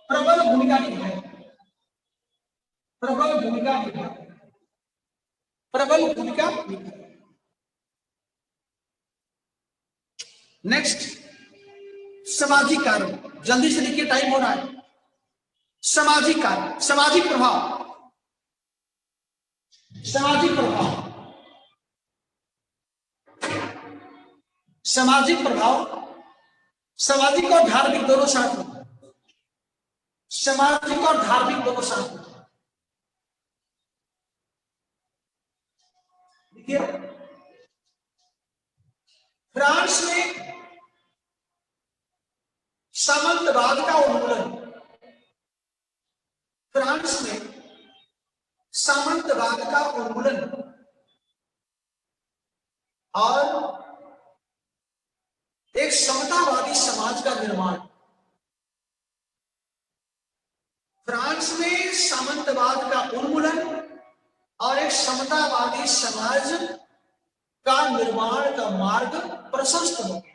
प्रबल भूमिका निभाई, प्रबल भूमिका निभाई, प्रबल भूमिका निभाई। नेक्स्ट सामाजिक कारण, जल्दी से लिखिए, टाइम हो रहा है। सामाजिक कारण, सामाजिक प्रभाव, सामाजिक प्रभाव, सामाजिक प्रभाव, सामाजिक और धार्मिक दोनों साथ में, सामाजिक और धार्मिक दोनों साथ में। देखिए, फ्रांस में सामंतवाद का उन्मूलन, फ्रांस में सामंतवाद का उन्मूलन और एक समतावादी समाज का निर्माण। फ्रांस में सामंतवाद का उन्मूलन और एक समतावादी समाज का निर्माण का मार्ग प्रशस्त हो गया।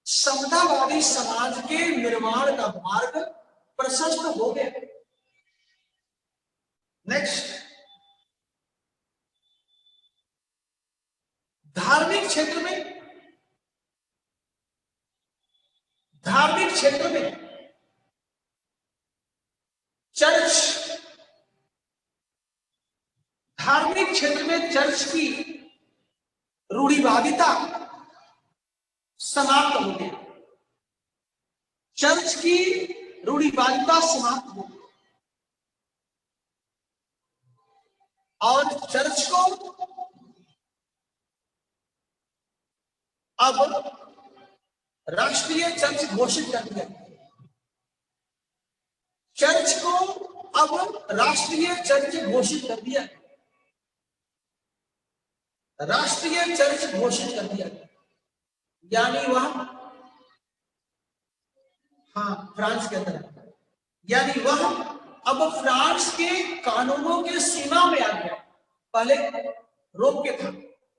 समतावादी समाज के निर्माण का मार्ग प्रशस्त हो गया। नेक्स्ट, धार्मिक क्षेत्र में, धार्मिक क्षेत्र में चर्च, धार्मिक क्षेत्र में चर्च की रूढ़िवादिता समाप्त हो गई, चर्च की रूढ़िवादिता समाप्त हो गई और चर्च को अब राष्ट्रीय चर्च घोषित कर दिया। चर्च को अब राष्ट्रीय चर्च घोषित कर दिया, राष्ट्रीय चर्च घोषित कर दिया। यानी वह, हाँ, फ्रांस के अंदर, यानी वह अब फ्रांस के कानूनों के सीमा में आ गया। पहले रोम के था,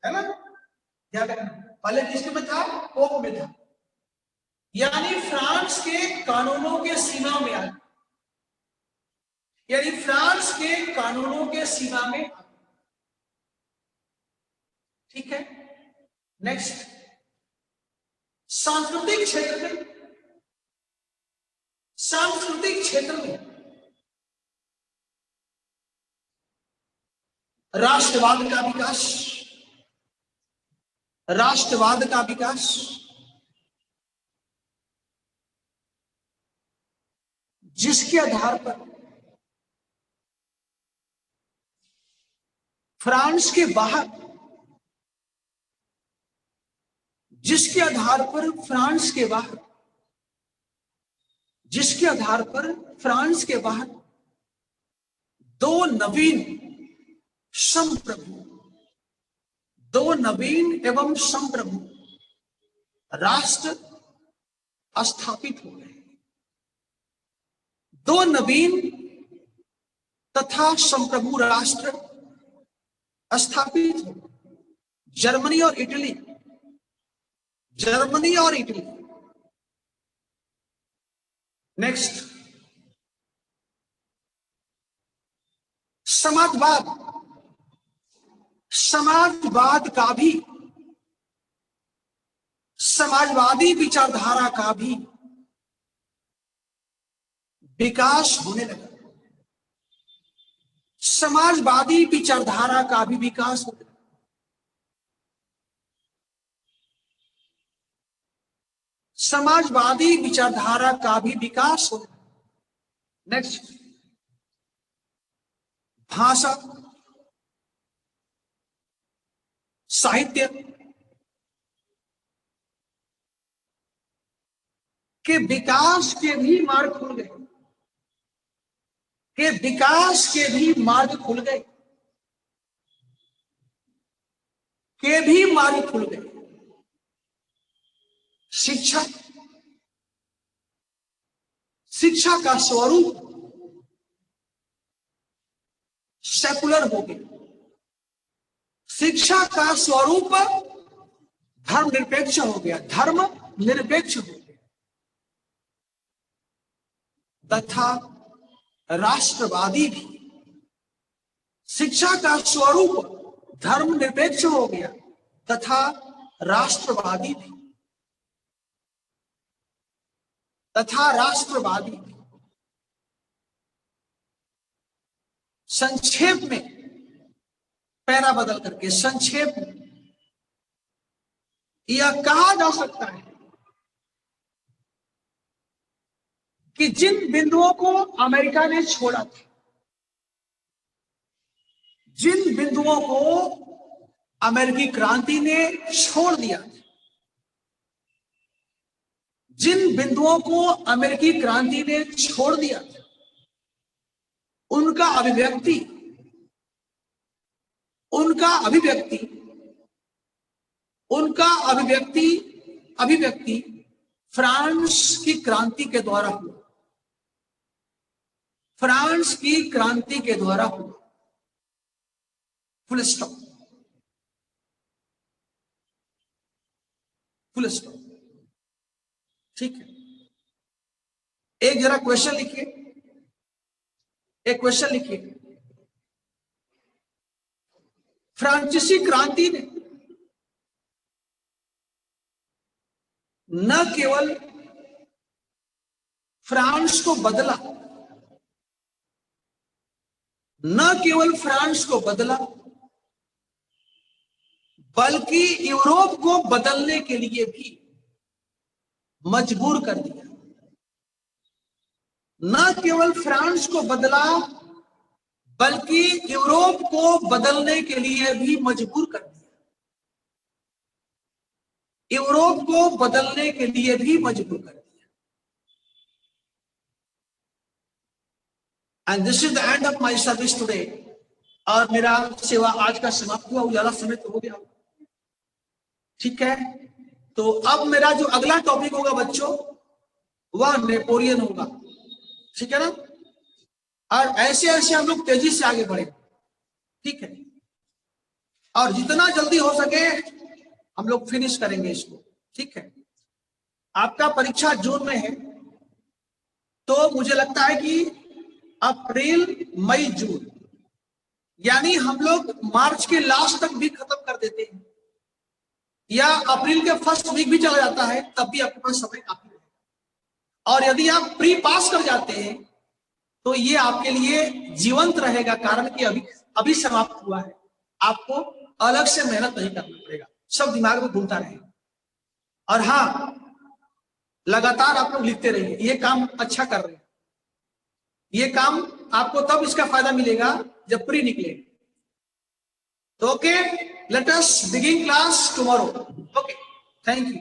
है ना, ध्यान रखना, पहले किसके में था? पोप में था। यानी फ्रांस के कानूनों के सीमा में आ गया, यानी फ्रांस के कानूनों के सीमा में आ गया। ठीक है। नेक्स्ट, सांस्कृतिक क्षेत्र में, सांस्कृतिक क्षेत्र में राष्ट्रवाद का विकास, राष्ट्रवाद का विकास, जिसके आधार पर फ्रांस के बाहर, जिसके आधार पर फ्रांस के बाहर, जिसके आधार पर फ्रांस के बाहर दो नवीन संप्रभु, दो नवीन एवं संप्रभु राष्ट्र स्थापित हो गए। दो नवीन तथा संप्रभु राष्ट्र स्थापित हो, जर्मनी और इटली, जर्मनी और इटली। नेक्स्ट, समाजवाद, समाजवाद का भी, समाजवादी विचारधारा का भी विकास होने लगा, समाजवादी विचारधारा का भी विकास होने लगा। समाजवादी विचारधारा का भी विकास होने लगा। नेक्स्ट, भाषा, साहित्य के विकास के भी मार्ग खुल गए, के विकास के भी मार्ग खुल गए, के भी मार्ग खुल गए। शिक्षा, शिक्षा का स्वरूप सेकुलर हो गया, शिक्षा का स्वरूप धर्मनिरपेक्ष हो गया, धर्म निरपेक्ष हो गया, तथा राष्ट्रवादी भी, शिक्षा का स्वरूप धर्मनिरपेक्ष हो गया तथा राष्ट्रवादी भी, तथा राष्ट्रवादी भी। संक्षेप में, पैरा बदल करके संक्षेप में यह कहा जा सकता है कि जिन बिंदुओं को अमेरिका ने छोड़ा था, जिन बिंदुओं को अमेरिकी क्रांति ने छोड़ दिया था, जिन बिंदुओं को अमेरिकी क्रांति ने छोड़ दिया था, उनका अभिव्यक्ति, उनका अभिव्यक्ति, उनका अभिव्यक्ति, अभिव्यक्ति फ्रांस की क्रांति के द्वारा हुआ, फ्रांस की क्रांति के द्वारा हुआ। Full stop, full stop. ठीक है, एक जरा क्वेश्चन लिखिए, एक क्वेश्चन लिखिए। फ्रांसीसी क्रांति ने न केवल फ्रांस को बदला, न केवल फ्रांस को बदला, बल्कि यूरोप को बदलने के लिए भी मजबूर कर दिया। न केवल फ्रांस को बदला, बल्कि यूरोप को बदलने के लिए भी मजबूर कर दिया, यूरोप को बदलने के लिए भी मजबूर कर दिया। And this is the end of my service today. और मेरा सेवा आज का समाप्त हुआ, उजाला समय तो हो गया, ठीक है। तो अब मेरा जो अगला टॉपिक होगा बच्चों, वह नेपोलियन होगा, ठीक है ना। और ऐसे ऐसे हम लोग तेजी से आगे बढ़े, ठीक है। और जितना जल्दी हो सके हम लोग फिनिश करेंगे इसको, ठीक है। आपका परीक्षा जून में है, तो मुझे लगता है कि अप्रैल मई जून, यानी हम लोग मार्च के लास्ट तक भी खत्म कर देते हैं, या अप्रैल के फर्स्ट वीक भी चला जाता है, तब भी आपके पास समय काफी रहेगा। और यदि आप प्री पास कर जाते हैं तो ये आपके लिए जीवंत रहेगा, कारण कि अभी अभी समाप्त हुआ है, आपको अलग से मेहनत नहीं करना पड़ेगा, सब दिमाग में घूमता रहेगा। और हाँ, लगातार आप लोग लिखते रहिए, ये काम अच्छा कर रहे हैं, ये काम आपको तब इसका फायदा मिलेगा जब प्री निकलेगा। तो okay, let us begin class tomorrow. Okay, thank you.